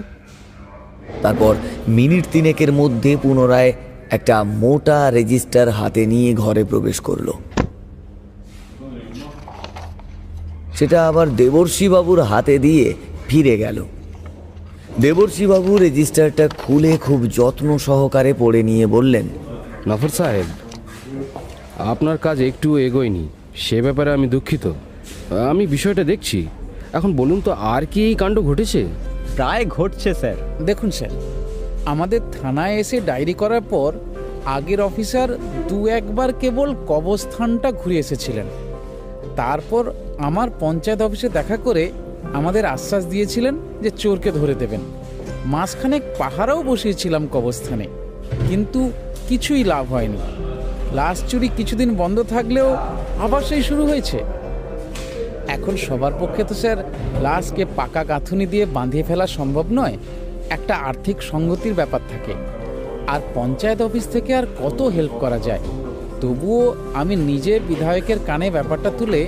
A: তারপর মিনিট ৩ মধ্যে পুনরায় একটা মোটা রেজিস্টার হাতে নিয়ে ঘরে প্রবেশ করলো। সেটা আবার দেবর্ষীবাবুর হাতে দিয়ে ফিরে গেল। দেবর্ষীবাবু রেজিস্টারটা খুলে খুব যত্ন সহকারে পড়ে নিয়ে বললেন,
D: নফর সাহেব, আপনার কাজ একটু এগোয়নি, সে ব্যাপারে আমি দুঃখিত। আমি বিষয়টা দেখছি। এখন বলুন তো, আর কি এই কাণ্ড ঘটেছে?
F: প্রায় ঘটছে স্যার।
E: দেখুন স্যার, আমাদের থানায় এসে ডায়েরি করার পর আগের অফিসার ২-১বার কেবল কবরস্থানটা ঘুরে এসেছিলেন। তারপর আমার পঞ্চায়েত অফিসে দেখা করে আমাদের আশ্বাস দিয়েছিলেন যে চোরকে ধরে দেবেন। মাসখানেক পাহারাও বসিয়েছিলাম কবরস্থানে, কিন্তু কিছুই লাভ হয়নি। লাশ চুরি কিছুদিন বন্ধ থাকলেও আবার সেই শুরু হয়েছে। এখন সবার পক্ষে তো স্যার লাশকে পাকা গাঁথুনি দিয়ে বাঁধিয়ে ফেলা সম্ভব নয়, একটা আর্থিক সঙ্গতির ব্যাপার থাকে। আর পঞ্চায়েত অফিস থেকে আর কত হেল্প করা যায়। তবুও আমি নিজে বিধায়কের কানে ব্যাপারটা তুলে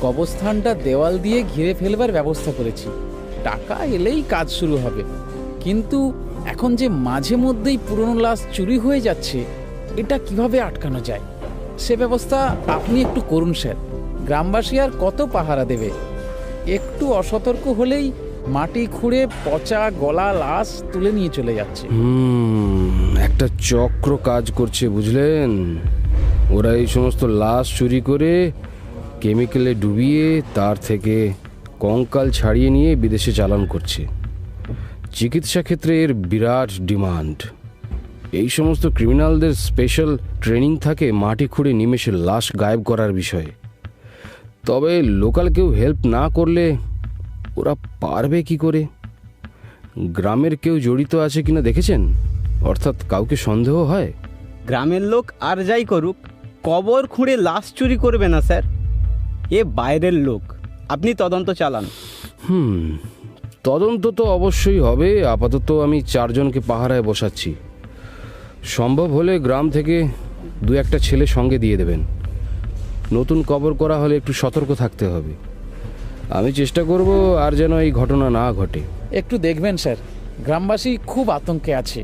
E: কবরস্থানটা দেওয়াল দিয়ে ঘিরে ফেলবার ব্যবস্থা করেছি। টাকা এলেই কাজ শুরু হবে। কিন্তু এখন যে মাঝে মধ্যেই পুরনো লাশ চুরি হয়ে যাচ্ছে, এটা কিভাবে আটকানো যায় সে ব্যবস্থা আপনি একটু করুন স্যার। গ্রামবাসী আর কত পাহারা দেবে? একটু অসতর্ক হলেই মাটি খুঁড়ে পচা গলা লাশ তুলে নিয়ে চলে যাচ্ছে।
D: একটা চক্র কাজ করছে, বুঝলেন? ওরা এই সমস্ত লাশ চুরি করে কেমিক্যালে ডুবিয়ে তার থেকে কঙ্কাল ছাড়িয়ে নিয়ে বিদেশে চালান করছে। চিকিৎসা ক্ষেত্রে এর বিরাট ডিমান্ড। এই সমস্ত ক্রিমিনালদের স্পেশাল ট্রেনিং থাকে মাটি খুঁড়ে নিমেষে লাশ গায়েব করার বিষয়ে। তবে লোকাল কেউ হেল্প না করলে ওরা পারবে কি করে? গ্রামের কেউ জড়িত আছে কিনা দেখেছেন? অর্থাৎ কাউকে সন্দেহ হয়?
F: গ্রামের লোক আর যাই করুক, কবর খুঁড়ে লাশ চুরি করবে না স্যার। এ বাইরের লোক। আপনি তদন্ত চালান।
D: তদন্ত তো অবশ্যই হবে। আপাতত আমি 4 জনকে পাহারায় বসাচ্ছি। সম্ভব হলে গ্রাম থেকে 2-1টা ছেলে সঙ্গে দিয়ে দেবেন। নতুন কবর করা হলে একটু সতর্ক থাকতে হবে। আমি চেষ্টা করব আর যেন এই ঘটনা না ঘটে।
E: একটু দেখবেন স্যার, গ্রামবাসী খুব আতঙ্কে আছে।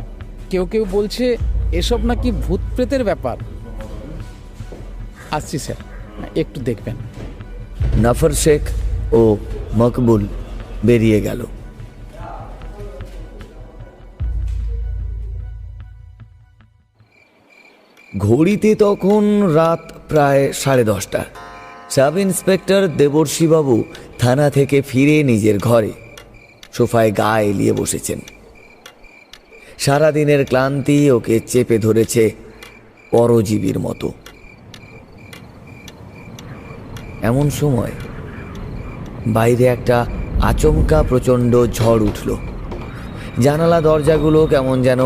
E: কেউ কেউ বলছে এসব নাকি ভূত প্রেতের ব্যাপার। আসছি স্যার, একটু দেখবেন।
A: নাফর শেখ ও মকবুল বেরিয়ে গেল। ঘড়িতে তখন রাত প্রায় 10:30। সাব ইন্সপেক্টর দেবর্ষীবাবু থানা থেকে ফিরে নিজের ঘরে সোফায় গা এলিয়ে বসেছেন। সারাদিনের ক্লান্তি ওকে চেপে ধরেছে পরজীবীর মতো। এমন সময় বাইরে একটা আচমকা প্রচণ্ড ঝড় উঠল। জানালা দরজাগুলো কেমন যেন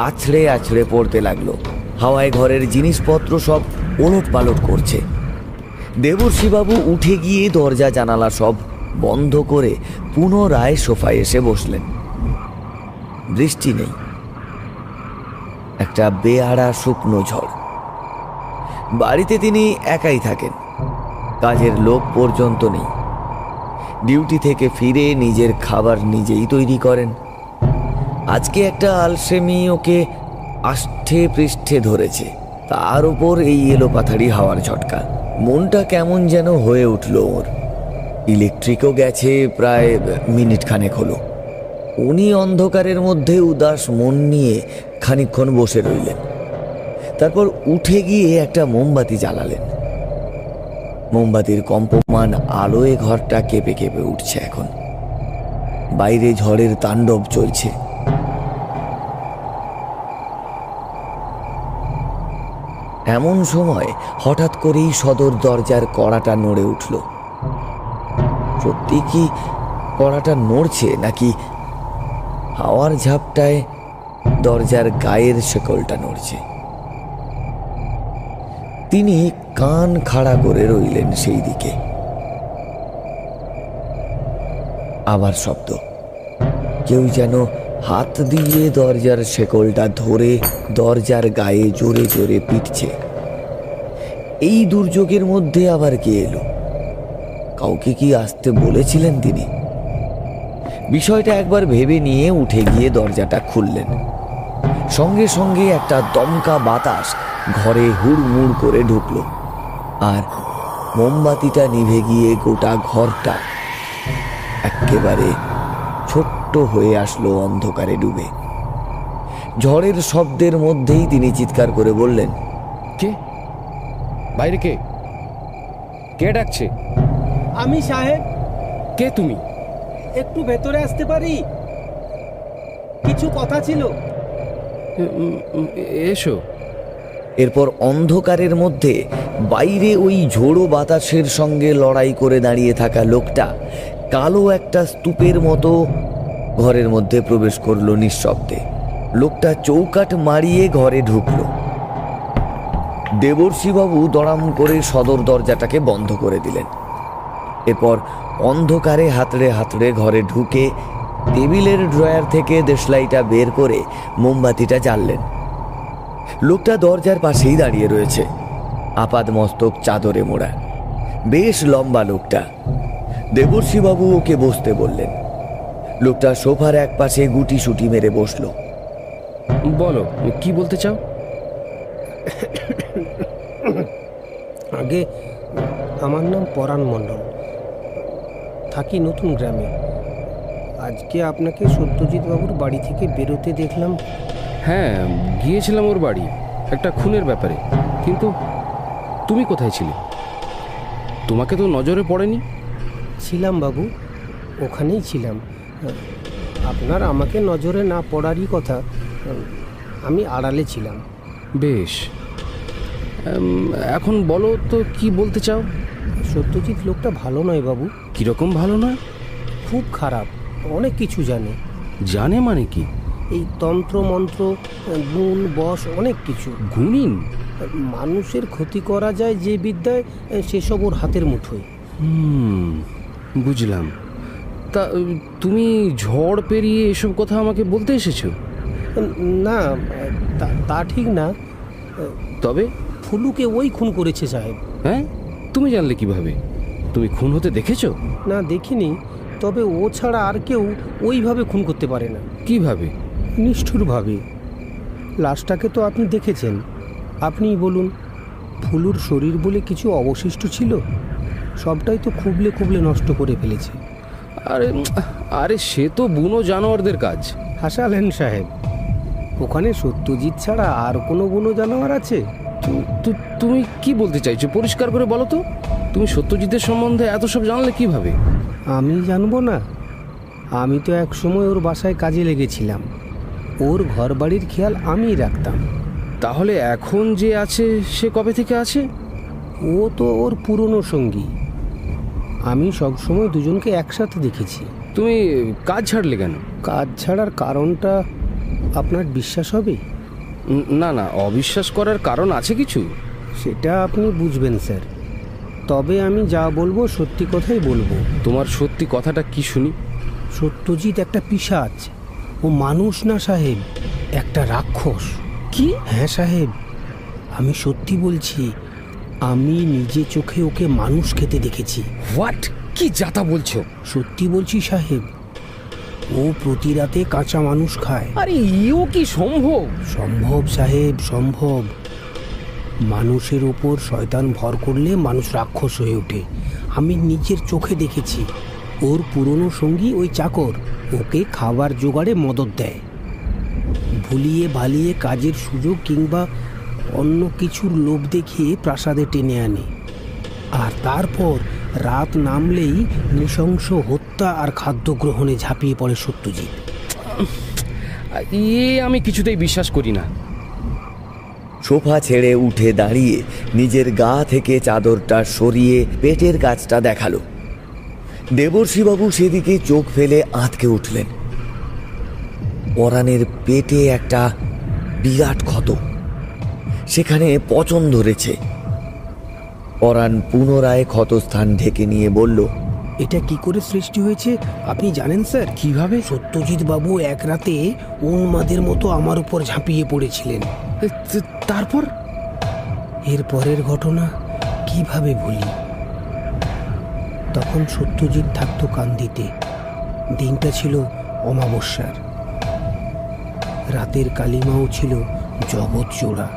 A: আছড়ে আছড়ে পড়তে লাগলো। হাওয়ায় ঘরের জিনিসপত্র সব ওলট পালট করছে। দেবর্ষীবাবু উঠে গিয়ে দরজা জানালা সব বন্ধ করে পুনরায় সোফায় এসে বসলেন। বৃষ্টি নেই, একটা বেয়াড়া শুকনো ঝড়। বাড়িতে তিনি একাই থাকেন, কাজের লোক পর্যন্ত নেই। ডিউটি থেকে ফিরে নিজের খাবার নিজেই তৈরি করেন। আজকে একটা আলসেমি ওকে আষ্ঠে পৃষ্ঠে ধরেছে, তার উপর এই এলোপাথারি হাওয়ার ঝটকা। মনটা কেমন যেন হয়ে উঠল ওর। ইলেকট্রিকও গেছে প্রায় মিনিট খানেক হলো। উনি অন্ধকারের মধ্যে উদাস মন নিয়ে খানিকক্ষণ বসে রইলেন। তারপর উঠে গিয়ে একটা মোমবাতি জ্বালালেন। মোমবাতির কম্পমান আলোয় ঘরটা কেঁপে কেঁপে উঠছে। এখন বাইরে ঝড়ের তাণ্ডব চলছে। এমন সময় হঠাৎ করেই সদর দরজার কড়াটা নড়ে উঠল। সত্যি কি কড়াটা নড়ছে, নাকি হাওয়ার ঝাপটায় দরজার গায়ের শেকলটা নড়ছে? তিনি কান খাড়া করে রইলেন সেই দিকে। আবার শব্দ, কেউ যেন হাত দিয়ে দরজার শেকলটা ধরে দরজার গায়ে জোরে জোরে পিটছে। এই দুর্যোগের মধ্যে আবার কে এলো? কাউকে কি আসতে বলেছিলেন তিনি? বিষয়টা একবার ভেবে নিয়ে উঠে গিয়ে দরজাটা খুললেন। সঙ্গে সঙ্গে একটা দমকা বাতাস ঘরে হুড়মুড় করে ঢুকলো, আর মোমবাতিটা নিভে গিয়ে গোটা ঘরটা একেবারে ছোট্ট হয়ে আসলো অন্ধকারে ডুবে। ঝড়ের শব্দের মধ্যেই তিনি চিৎকার করে বললেন,
D: কে বাইরে? কে কে ডাকছে?
B: আমি সাহেব।
D: কে তুমি?
B: একটু ভেতরে আসতে পারি? কিছু কথা ছিল।
D: এসো।
A: এরপর অন্ধকারের মধ্যে বাইরে ওই ঝোড়ো বাতাসের সঙ্গে লড়াই করে দাঁড়িয়ে থাকা লোকটা কালো একটা স্তূপের মতো ঘরের মধ্যে প্রবেশ করলো নিঃশব্দে। লোকটা চৌকাঠ মারিয়ে ঘরে ঢুকলো। দেবর্ষীবাবু দড়াম করে সদর দরজাটাকে বন্ধ করে দিলেন। এরপর অন্ধকারে হাতড়ে হাতড়ে ঘরে ঢুকে টেবিলের ড্রয়ার থেকে দেশলাইটা বের করে মোমবাতিটা জ্বাললেন। লোকটা দরজার পাশেই দাঁড়িয়ে রয়েছে, আপাদ মস্তক চাদরে মোড়া, বেশ লম্বা লোকটা। দেবর্ষীবাবু ওকে বসতে বললেন। লোকটা সোফার এক পাশে গুটি সুটি মেরে বসলো।
D: বলো, কি বলতে চাও?
B: আগে আমার নাম পরাণ মণ্ডল, থাকি নতুন গ্রামে। আজকে আপনাকে সত্যজিৎ বাবুর বাড়ি থেকে বেরোতে দেখলাম।
D: হ্যাঁ, গিয়েছিলাম ওর বাড়ি একটা খুনের ব্যাপারে। কিন্তু তুমি কোথায় ছিলে? তোমাকে তো নজরে পড়েনি।
B: ছিলাম বাবু, ওখানেই ছিলাম। আপনার আমাকে নজরে না পড়ারই কথা, আমি আড়ালে ছিলাম।
D: বেশ, এখন বলো তো কি বলতে চাও?
B: সত্যজিৎ লোকটা ভালো নয় বাবু।
D: কিরকম ভালো নয়?
B: খুব খারাপ, অনেক কিছু জানে।
D: জানে মানে কি?
B: এই তন্ত্র মন্ত্র, গুণ বশ, অনেক কিছু।
D: গুণিন?
B: মানুষের ক্ষতি করা যায় যে বিদ্যায়, সেসব ওর হাতের মুঠোয়।
D: বুঝলাম। তা তুমি ঝড় পেরিয়ে এসব কথা আমাকে বলতে এসেছো?
B: না, তা ঠিক না।
D: তবে
B: ফুলুকে ওই খুন করেছে সাহেব।
D: হ্যাঁ, তুমি জানলে কিভাবে? তুমি খুন হতে দেখেছো?
B: না, দেখিনি, তবে ও ছাড়া আর কেউ ওইভাবে খুন করতে পারে না।
D: কিভাবে?
B: নিষ্ঠুরভাবে। লাশটাকে তো আপনি দেখেছেন, আপনিই বলুন। ফুলুর শরীর বলে কিছু অবশিষ্ট ছিল? সবটাই তো খুবলে খুবলে নষ্ট করে ফেলেছে।
D: আরে আরে সে তো বুনো জানোয়ারদের কাজ।
B: হাসালেন সাহেব, ওখানে সত্যজিৎ ছাড়া আর কোনো বুনো জানোয়ার আছে?
D: তুমি কি বলতে চাইছো? পরিষ্কার করে বলো তো। তুমি সত্যজিতের সম্বন্ধে এত সব জানলে কিভাবে?
B: আমি জানবো না? আমি তো এক সময় ওর বাসায় কাজে লেগেছিলাম। ওর ঘর বাড়ির খেয়াল আমিই রাখতাম।
D: তাহলে এখন যে আছে সে কবে থেকে আছে?
B: ও তো ওর পুরনো সঙ্গী। আমি সবসময় দুজনকে একসাথে দেখেছি।
D: তুমি কাজ ছাড়লে কেন?
B: কাজ ছাড়ার কারণটা আপনার বিশ্বাস হবে?
D: না না, অবিশ্বাস করার কারণ আছে কিছু?
B: সেটা আপনি বুঝবেন স্যার। তবে আমি যা বলবো সত্যি কথাই বলবো।
D: তোমার সত্যি কথাটা কি শুনি।
B: সত্যজিৎ একটা পিশাচ। ও মানুষ না সাহেব, একটা রাক্ষস।
D: কি?
B: হ্যাঁ সাহেব, আমি সত্যি বলছি। আমি নিজে চোখে ওকে মানুষ খেতে দেখেছি।
D: হোয়াট? কি যাতা বলছো?
B: সত্যি বলছি সাহেব, ও প্রতি রাতে কাঁচা মানুষ খায়।
D: আরে ইও কি সম্ভব?
B: সম্ভব সাহেব, সম্ভব। মানুষের ওপর শয়তান ভর করলে মানুষ রাক্ষস হয়ে ওঠে। আমি নিজের চোখে দেখেছি। ওর পুরনো সঙ্গী ওই চাকর ওকে খাবার জোগাড়ে মদত দেয়। ভুলিয়ে ভালিয়ে কাজের সুযোগ কিংবা অন্য কিছুর লোভ দেখিয়ে প্রাসাদে টেনে আনে। আর তারপর রাত নামলেই নৃশংস হত্যা আর খাদ্য গ্রহণে ঝাঁপিয়ে পড়ে সত্যজিৎ।
D: আমি কিছুতেই বিশ্বাস করি না।
A: সোফা ছেড়ে উঠে দাঁড়িয়ে নিজের গা থেকে চাদরটা সরিয়ে পেটের কাজটা দেখালো। দেবর্ষীবাবু সেদিকে চোখ ফেলে আঁতকে উঠলেন। পরাণের পেটে একটা বিরাট ক্ষত, সেখানে পচন ধরেছে। পরাণ পুনরায় ক্ষতস্থান ঢেকে নিয়ে বলল,
B: এটা কি করে সৃষ্টি হয়েছে আপনি জানেন স্যার?
D: কিভাবে?
B: সত্যজিৎ বাবু এক রাতে উন্মাদের মতো আমার উপর ঝাঁপিয়ে পড়েছিলেন।
D: তারপর?
B: এর পরের ঘটনা কিভাবে ভুলি? তখন সত্যজিৎ থাকতো কান্দিতে। দিনটা ছিল অমাবস্যার। রাতের কালিমাও ছিল জগৎ জোড়া।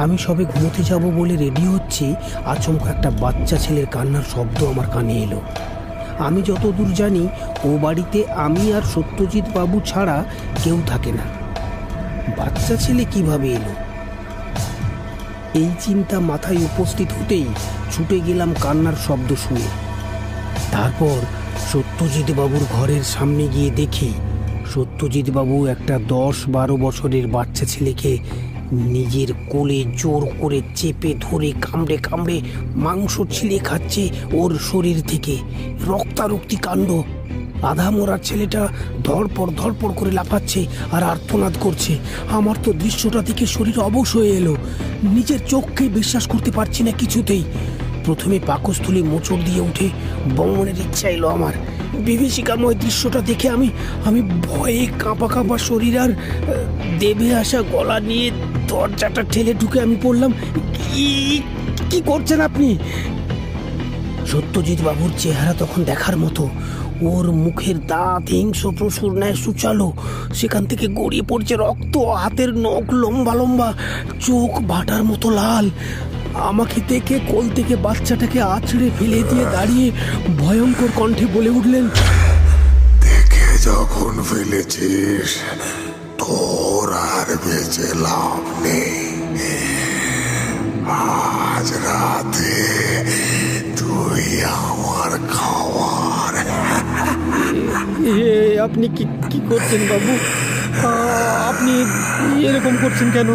B: আমি সবে ঘুমোতে যাব বলে রেডি হচ্ছি, আচমকা একটা বাচ্চা ছেলের কান্নার শব্দ আমার কানে এলো। আমি যতদূর জানি ও বাড়িতে আমি আর সত্যজিৎ বাবু ছাড়া কেউ থাকে না। বাচ্চা ছেলে কিভাবে এলো? এই চিন্তা মাথায় উপস্থিত হতেই ছুটে গেলাম কান্নার শব্দ শুনে। তারপর সত্যজিৎ বাবুর ঘরের সামনে গিয়ে দেখি সত্যজিৎ বাবু একটা 10-12 বছরের বাচ্চা ছেলেকে নিজের কোলে জোর করে চেপে ধরে কামড়ে কামড়ে মাংস ছিঁড়ে খাচ্ছে ওর শরীর থেকে। রক্তারক্তি কাণ্ড। আধা মরা ছেলেটা ধড়পড় করে লাফাচ্ছে আর আর্তনাদ করছে। আমার তো দৃশ্যটা দেখে শরীর অবশ হয়ে এলো। নিজের চোখকে বিশ্বাস করতে পারছি না কিছুতেই। প্রথমে পাকস্থলী মোচড় দিয়ে উঠে বমনের ইচ্ছা এলো আমার। বিভীষিকাময় দৃশ্যটা দেখে আমি ভয়ে কাঁপা শরীর আর দেবে আসা গলা নিয়ে দরজাটা ঠেলে ঢুকে আমি পড়লাম। কি করছেন আপনি? সত্যজিৎ বাবুর চেহারা তখন দেখার মতো। ওর মুখের দাঁত হিংস্র পশুর ন্যায় সুচালো। সেখান থেকে গড়িয়ে পড়ছে রক্ত। হাতের নখ লম্বা লম্বা, চোখ ভাটার মতো লাল। আমাকে দেখে কোল থেকে বাচ্চাটাকে আছড়ে ফেলে দিয়ে দাঁড়িয়ে ভয়ঙ্কর কণ্ঠে বলে উঠলেন,
C: দেখে যখন ফেলেছিস তোর আর বেঁচে লাভ নেই। আজ রাতে তুই আমার খাওয়ার।
B: আপনি কি করছেন বাবু? আপনি এরকম করছেন কেন?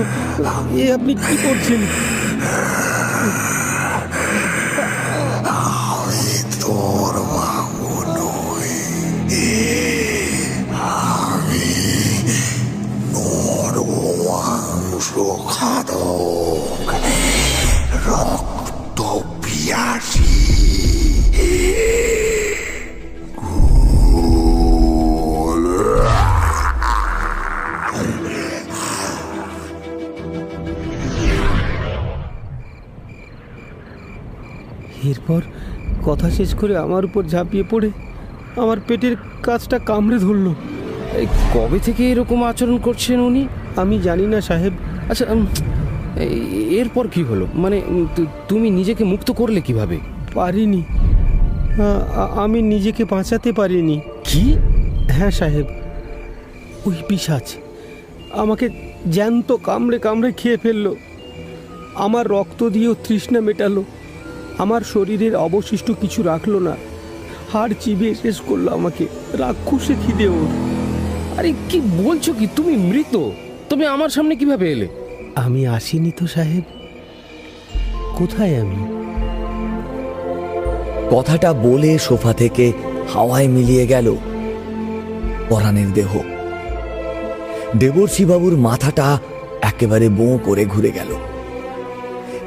B: আপনি কি করছেন?
C: আমি তোর বাবু নই, আমি নরমাংস খাদক, রক্ত পিয়াসী।
B: এরপর কথা শেষ করে আমার উপর ঝাঁপিয়ে পড়ে আমার পেটের কাছটা কামড়ে ধরল।
D: এই কবে থেকে এরকম আচরণ করছেন উনি?
B: আমি জানি না সাহেব।
D: আচ্ছা এরপর কি হলো? মানে তুমি নিজেকে মুক্ত করলে কিভাবে?
B: পারিনি, আমি নিজেকে বাঁচাতে পারিনি।
D: কি?
B: হ্যাঁ সাহেব, ওই পিশাচ আমাকে জ্যান্ত কামড়ে কামড়ে খেয়ে ফেললো। আমার রক্ত দিয়েও তৃষ্ণা মেটালো, আমার শরীরের অবশিষ্ট কিছু রাখলো না, হাড় চিবিয়ে শেষ করলো আমাকে। রাক্ষসে খিদে ওর।
D: আরে কি বলছো কি? তুমি মৃত? তুমি আমার সামনে কিভাবে এলে?
B: আমি আসিনি তো সাহেব, কোথায় আমি?
A: কথাটা বলে সোফা থেকে হাওয়ায় মিলিয়ে গেল পরাণের দেহ। দেবর্ষিবাবুর মাথাটা একেবারে বোঁ করে ঘুরে গেল।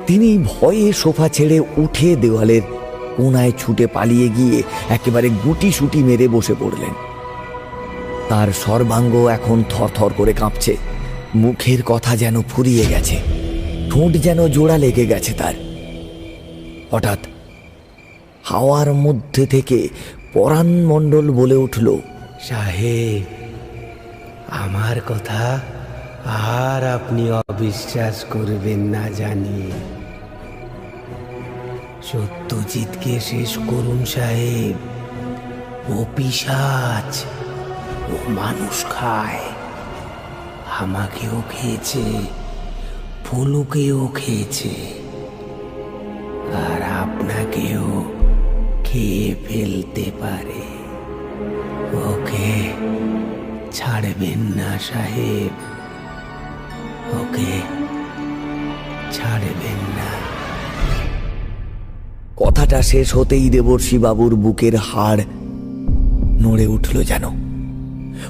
A: তিনি ভয়ে সোফা ছেড়ে উঠে দেওয়ালের কোনায় ছুটে পালিয়ে গিয়ে একেবারে গুটি সুটি মেরে বসে পড়লেন। তার সর্বাঙ্গ এখন থরথর করে কাঁপছে, মুখের কথা যেন ফুরিয়ে গেছে, ঠোঁট যেন জোড়া লেগে গেছে তার। হঠাৎ হাওয়ার মধ্যে থেকে পরাণ মণ্ডল বলে উঠল,
B: সাহেব, আমার কথা আর আপনি অবিশ্বাস করবেন না জানি। সত্যজিৎকে শেষ করুন সাহেব। ও পিশাচ, ও মানুষ খায়। আমাকেও খেয়েছে, ফুলুকেও খেয়েছে, আর আপনাকেও খেয়ে ফেলতে পারে। ওকে ছাড়বেন না সাহেব, ওকে ছাড়বেন না।
A: কথাটা শেষ হতেই দেবর্ষিবাবুর বুকের হাড় নড়ে উঠল যেন।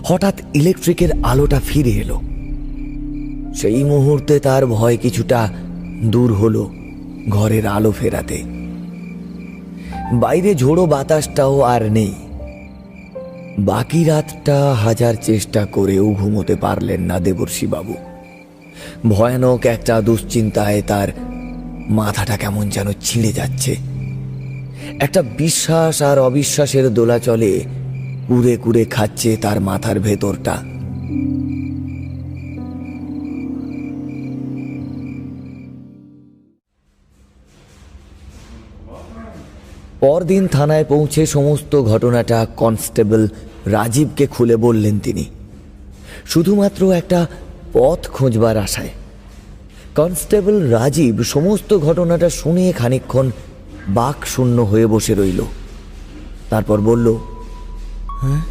A: হঠাৎ ইলেকট্রিকের আলোটা ফিরে এলো। সেই মুহূর্তে তার ভয় কিছুটা দূর হলো ঘরের আলো ফেরাতে। বাইরে ঝোড়ো বাতাসটাও আর নেই। বাকি রাতটা হাজার চেষ্টা করেও ঘুমোতে পারলেন না দেবর্ষিবাবু। ভয়ানক একটা দুশ্চিন্তায় তার মাথাটা কেমন যেন ছিঁড়ে যাচ্ছে। একটা বিশ্বাস আর অবিশ্বাসের দোলাচলে কুড়ে কুড়ে খাচ্ছে তার মাথার ভেতরটা। পরদিন থানায় পৌঁছে সমস্ত ঘটনাটা কনস্টেবল রাজীবকে খুলে বললেন তিনি, শুধুমাত্র একটা পথ খোঁজবার আশায়। কনস্টেবল রাজীব সমস্ত ঘটনাটা শুনে খানিকক্ষণ বাক শূন্য হয়ে বসে রইল। তারপর বলল,
G: হ্যাঁ,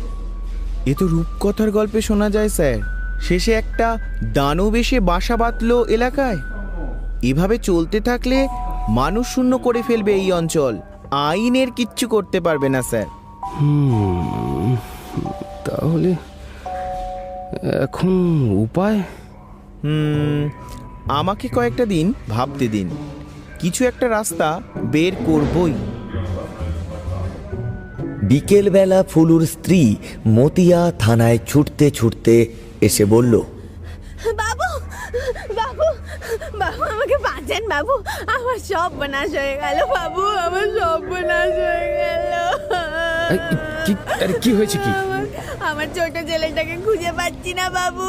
G: এ তো রূপকথার গল্পে শোনা যায় স্যার। শেষে একটা দানব এসে বাসা বাঁধলো এলাকায়। এভাবে চলতে থাকলে মানুষ শূন্য করে ফেলবে এই অঞ্চল। আইনের কিচ্ছু করতে পারবে না স্যার।
D: তাহলে এখন উপায়?
G: আমাকে কয়েকটা দিন ভাবতে দিন, কিছু একটা রাস্তা বের করবই।
A: বিকেলবেলা ফুলুর স্ত্রী মতিয়া থানায় ছুটতে ছুটতে এসে বলল,
H: বাবু বাবু বাবু, আমাকে বাঁচান বাবু, আমার সব বনাশ হয়ে গেল বাবু, আমার সব বনাশ হয়ে গেল।
D: কি হয়েছে কি?
H: আমার ছোট ছেলেটাকে খুঁজে পাচ্ছি না বাবু,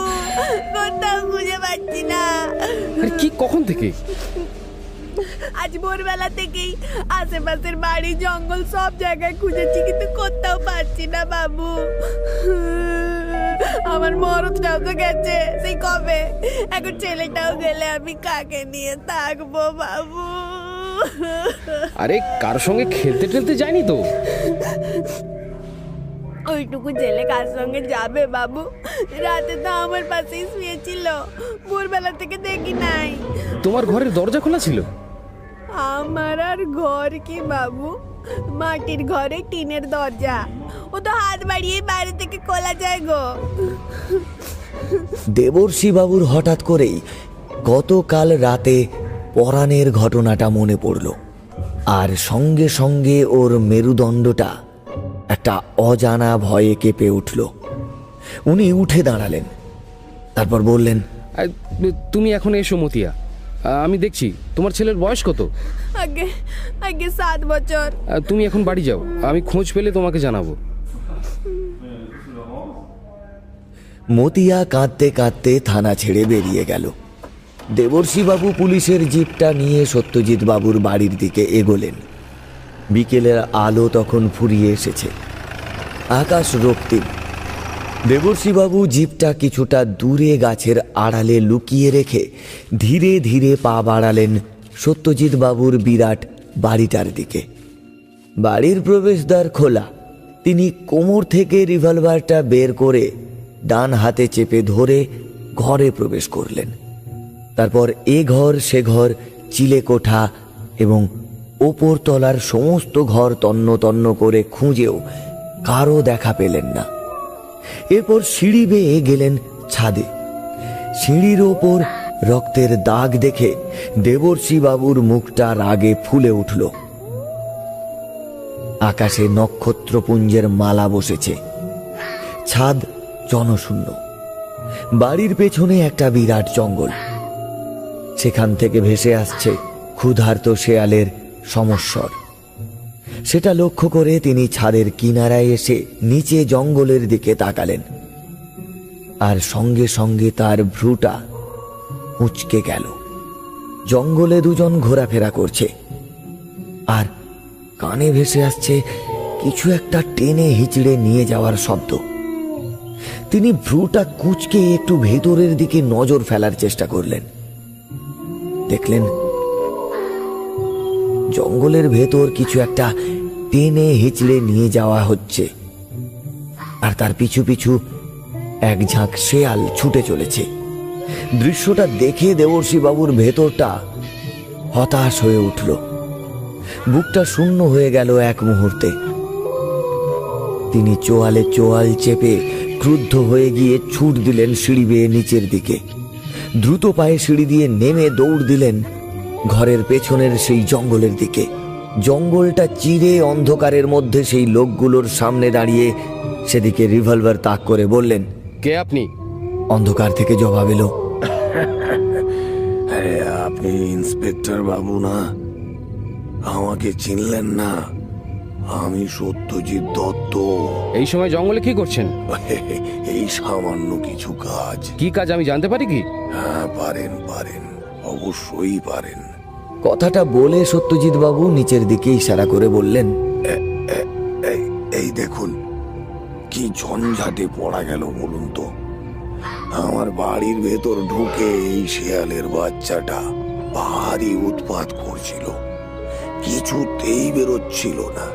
H: কোথাও খুঁজে পাচ্ছি না।
D: আরে কি, কখন থেকে?
H: আজ ভোরবেলা থেকেই আশেপাশের বাড়ি জঙ্গল সব জায়গায় খুঁজেছি, কিন্তু কোথাও পাচ্ছি না বাবু। আমার মরদটাও তো গেছে সেই কবে, এখন ছেলেটাও গেলে আমি কাকে নিয়ে থাকবো বাবু?
D: আরে কার সঙ্গে খেলতে টেলতে যায়নি তো?
H: ওইটুকু ছেলে কার সঙ্গে যাবে বাবু? রাতে তো আমার পাশেই শুয়েছিল, ভোরবেলা থেকে দেখি নাই।
D: তোমার ঘরের দরজা খোলা ছিল?
H: আমার আর ঘর কি বাবু, মাটির ঘরে টিনের দরজা, ও তো হাত বাড়িয়ে বাইরে থেকে খোলা যায় গো।
A: দেবর্ষিবাবুর হঠাৎ করেই গতকাল রাতে পরাণের ঘটনাটা মনে পড়ল, আর সঙ্গে সঙ্গে ওর মেরুদণ্ডটা একটা অজানা ভয়ে কেঁপে উঠল। উনি উঠে দাঁড়ালেন, তারপর বললেন,
D: তুমি এখন এসো মতিয়া, আমি দেখছি। তোমার ছেলের বয়স কত?
H: আগে আগে 7 বছর।
D: তুমি এখন বাড়ি যাও, আমি খোঁজ পেলে তোমাকে জানাবো।
A: মতিয়া কাঁদতে কাঁদতে থানা ছেড়ে বেরিয়ে গেল। দেবর্ষীবাবু পুলিশের জিপটা নিয়ে সত্যজিৎ বাবুর বাড়ির দিকে এগোলেন। বিকেলের আলো তখন ফুরিয়ে এসেছে, আকাশ রক্তিম। দেবর্ষীবাবু জিপটা কিছুটা দূরে গাছের আড়ালে লুকিয়ে রেখে ধীরে ধীরে পা বাড়ালেন সত্যজিৎ বাবুর বিরাট বাড়িটার দিকে। বাড়ির প্রবেশদ্বার খোলা। তিনি কোমর থেকে রিভলভারটা বের করে ডান হাতে চেপে ধরে ঘরে প্রবেশ করলেন। তারপর এ ঘর সে ঘর, চিলে কোঠা এবং ওপর তলার সমস্ত ঘর তন্ন তন্ন করে খুঁজেও কারো দেখা পেলেন না। এরপর সিঁড়ি বেয়ে গেলেন ছাদে। সিঁড়ির ওপর রক্তের দাগ দেখে দেবর্ষীবাবুর মুখটা রাগে ফুলে উঠল। আকাশে নক্ষত্রপুঞ্জের মালা বসেছে, ছাদ জনশূন্য। বাড়ির পেছনে একটা বিরাট জঙ্গল, সেখান থেকে ভেসে আসছে ক্ষুধার্ত শেয়ালের সমস্বর। সেটা লক্ষ্য করে তিনি ছাদের কিনারায় এসে নিচে জঙ্গলের দিকে তাকালেন, আর সঙ্গে সঙ্গে তার ভ্রুটা উঁচকে গেল। জঙ্গলে দুজন ঘোরাফেরা করছে, আর কানে ভেসে আসছে কিছু একটা টেনে হিচড়ে নিয়ে যাওয়ার শব্দ। তিনি ভ্রুটা কুঁচকে একটু ভেতরের দিকে নজর ফেলার চেষ্টা করলেন। দেখলেন জঙ্গলের ভেতর কিছু একটা টেনে হিচড়ে নিয়ে যাওয়া হচ্ছে, আর তার পিছু পিছু এক ঝাঁক শেয়াল ছুটে চলেছে। দৃশ্যটা দেখে দেবর্ষীবাবুর ভেতরটা হতাশ হয়ে উঠল, বুকটা শূন্য হয়ে গেল এক মুহূর্তে। তিনি চোয়ালে চোয়াল চেপে ক্রুদ্ধ হয়ে গিয়ে ছুট দিলেন সিঁড়ি বেয়ে নিচের দিকে। দ্রুত পায়ে সিঁড়ি দিয়ে নেমে দৌড় দিলেন ঘরের পেছনের সেই জঙ্গলের দিকে। জঙ্গলটা চিরে অন্ধকারের মধ্যে সেই লোকগুলোর সামনে দাঁড়িয়ে সেদিকে রিভলভার তাক করে বললেন,
D: কে আপনি?
A: অন্ধকার থেকে জবাব এলো,
C: আরে আপনি ইন্সপেক্টর বাবু না? আমাকে চিনলেন না? আমি সত্যজিৎ দত্ত।
D: এই সময় জঙ্গলে কি করছেন?
C: এই সামান্য কিছু কাজ।
D: কি কাজ আমি জানতে পারি কি?
C: হ্যাঁ, পারেন পারেন, অবশ্যই পারেন।
A: কথাটা বলে সত্যজিৎ বাবু নিচের দিকে ইশারা করে বললেন,
C: এই দেখুন, কি ঝঞ্ঝাটে পড়া গেল বলুন তো। আমার বাড়ির ভেতর ঢুকে এই শেয়ালের বাচ্চাটা ভারী উৎপাত করছিল, কিছুতেই বেরোচ্ছিল না।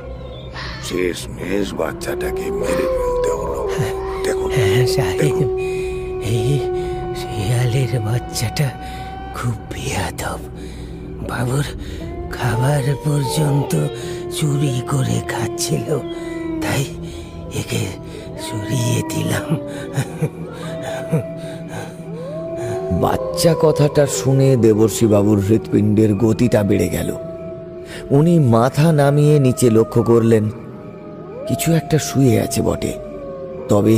C: শেষমেশ বাচ্চাটাকে মেরে ফেলতে হলো। দেখুন
B: সাহেব, এই শিয়ালের বাচ্চাটা খুব বেয়াদব। বাবুর খাবার পর্যন্ত চুরি করে খাচ্ছিল, তাই একে সরিয়ে দিলাম।
A: বাচ্চা কথাটা শুনে দেবর্ষীবাবুর হৃৎপিণ্ডের গতিটা বেড়ে গেল। উনি মাথা নামিয়ে নিচে লক্ষ্য করলেন কিছু একটা শুয়ে আছে বটে, তবে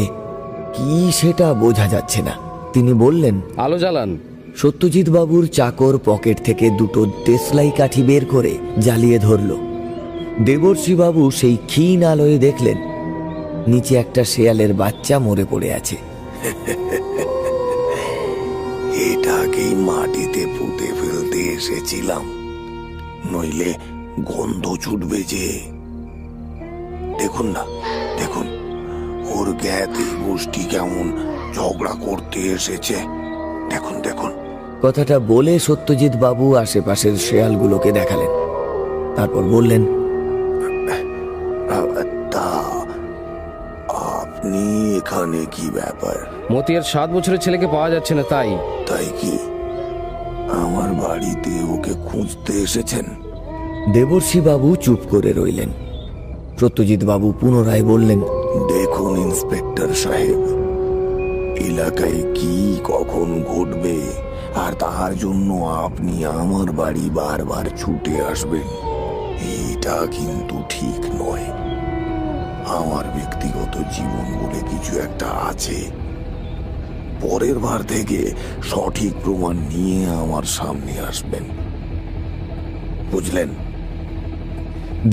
A: কি সেটা বোঝা যাচ্ছে না। তিনি বললেন,
D: আলো জ্বালান।
A: সত্যজিৎ বাবুর চাকর পকেট থেকে দুটো দেশলাই কাঠি বের করে জ্বালিয়ে ধরল। দেবর্ষীবাবু সেই ক্ষীণ আলোয় দেখলেন নিচে একটা শেয়ালের বাচ্চা মরে পড়ে আছে।
C: এটাকেই মাটিতে পুঁতে ফেলতে এসেছিলাম, নইলে গন্ধ ছুটবে যে। দেখুন না, দেখুন ওর জ্ঞাতি গোষ্ঠী কেমন ঝগড়া করতে এসেছে। দেখুন দেখুন।
A: কথাটা বলে সত্যজিৎ বাবু আশেপাশের শেয়ালগুলোকে দেখালেন, তারপর বললেন,
C: তা আপনি এখানে কি ব্যাপার?
D: মতিয়ার 7 বছরের ছেলেকে পাওয়া যাচ্ছে না, তাই।
C: তাই কি আমার বাড়িতে ওকে খুঁজতে এসেছেন?
A: দেবর্ষীবাবু চুপ করে রইলেন। সত্যজিৎ বাবু পুনরায় বললেন,
C: দেখুন ইন্সপেক্টর সাহেব, এলাকায় কি কখন ঘটবে আর তার জন্য আপনি আমার বাড়ি বারবার ছুটে আসবেন, এটা কিন্তু ঠিক নয়। আমার ব্যক্তিগত জীবন বলে কিছু একটা আছে। পরের বার থেকে সঠিক প্রমাণ নিয়ে আমার সামনে আসবেন, বুঝলেন?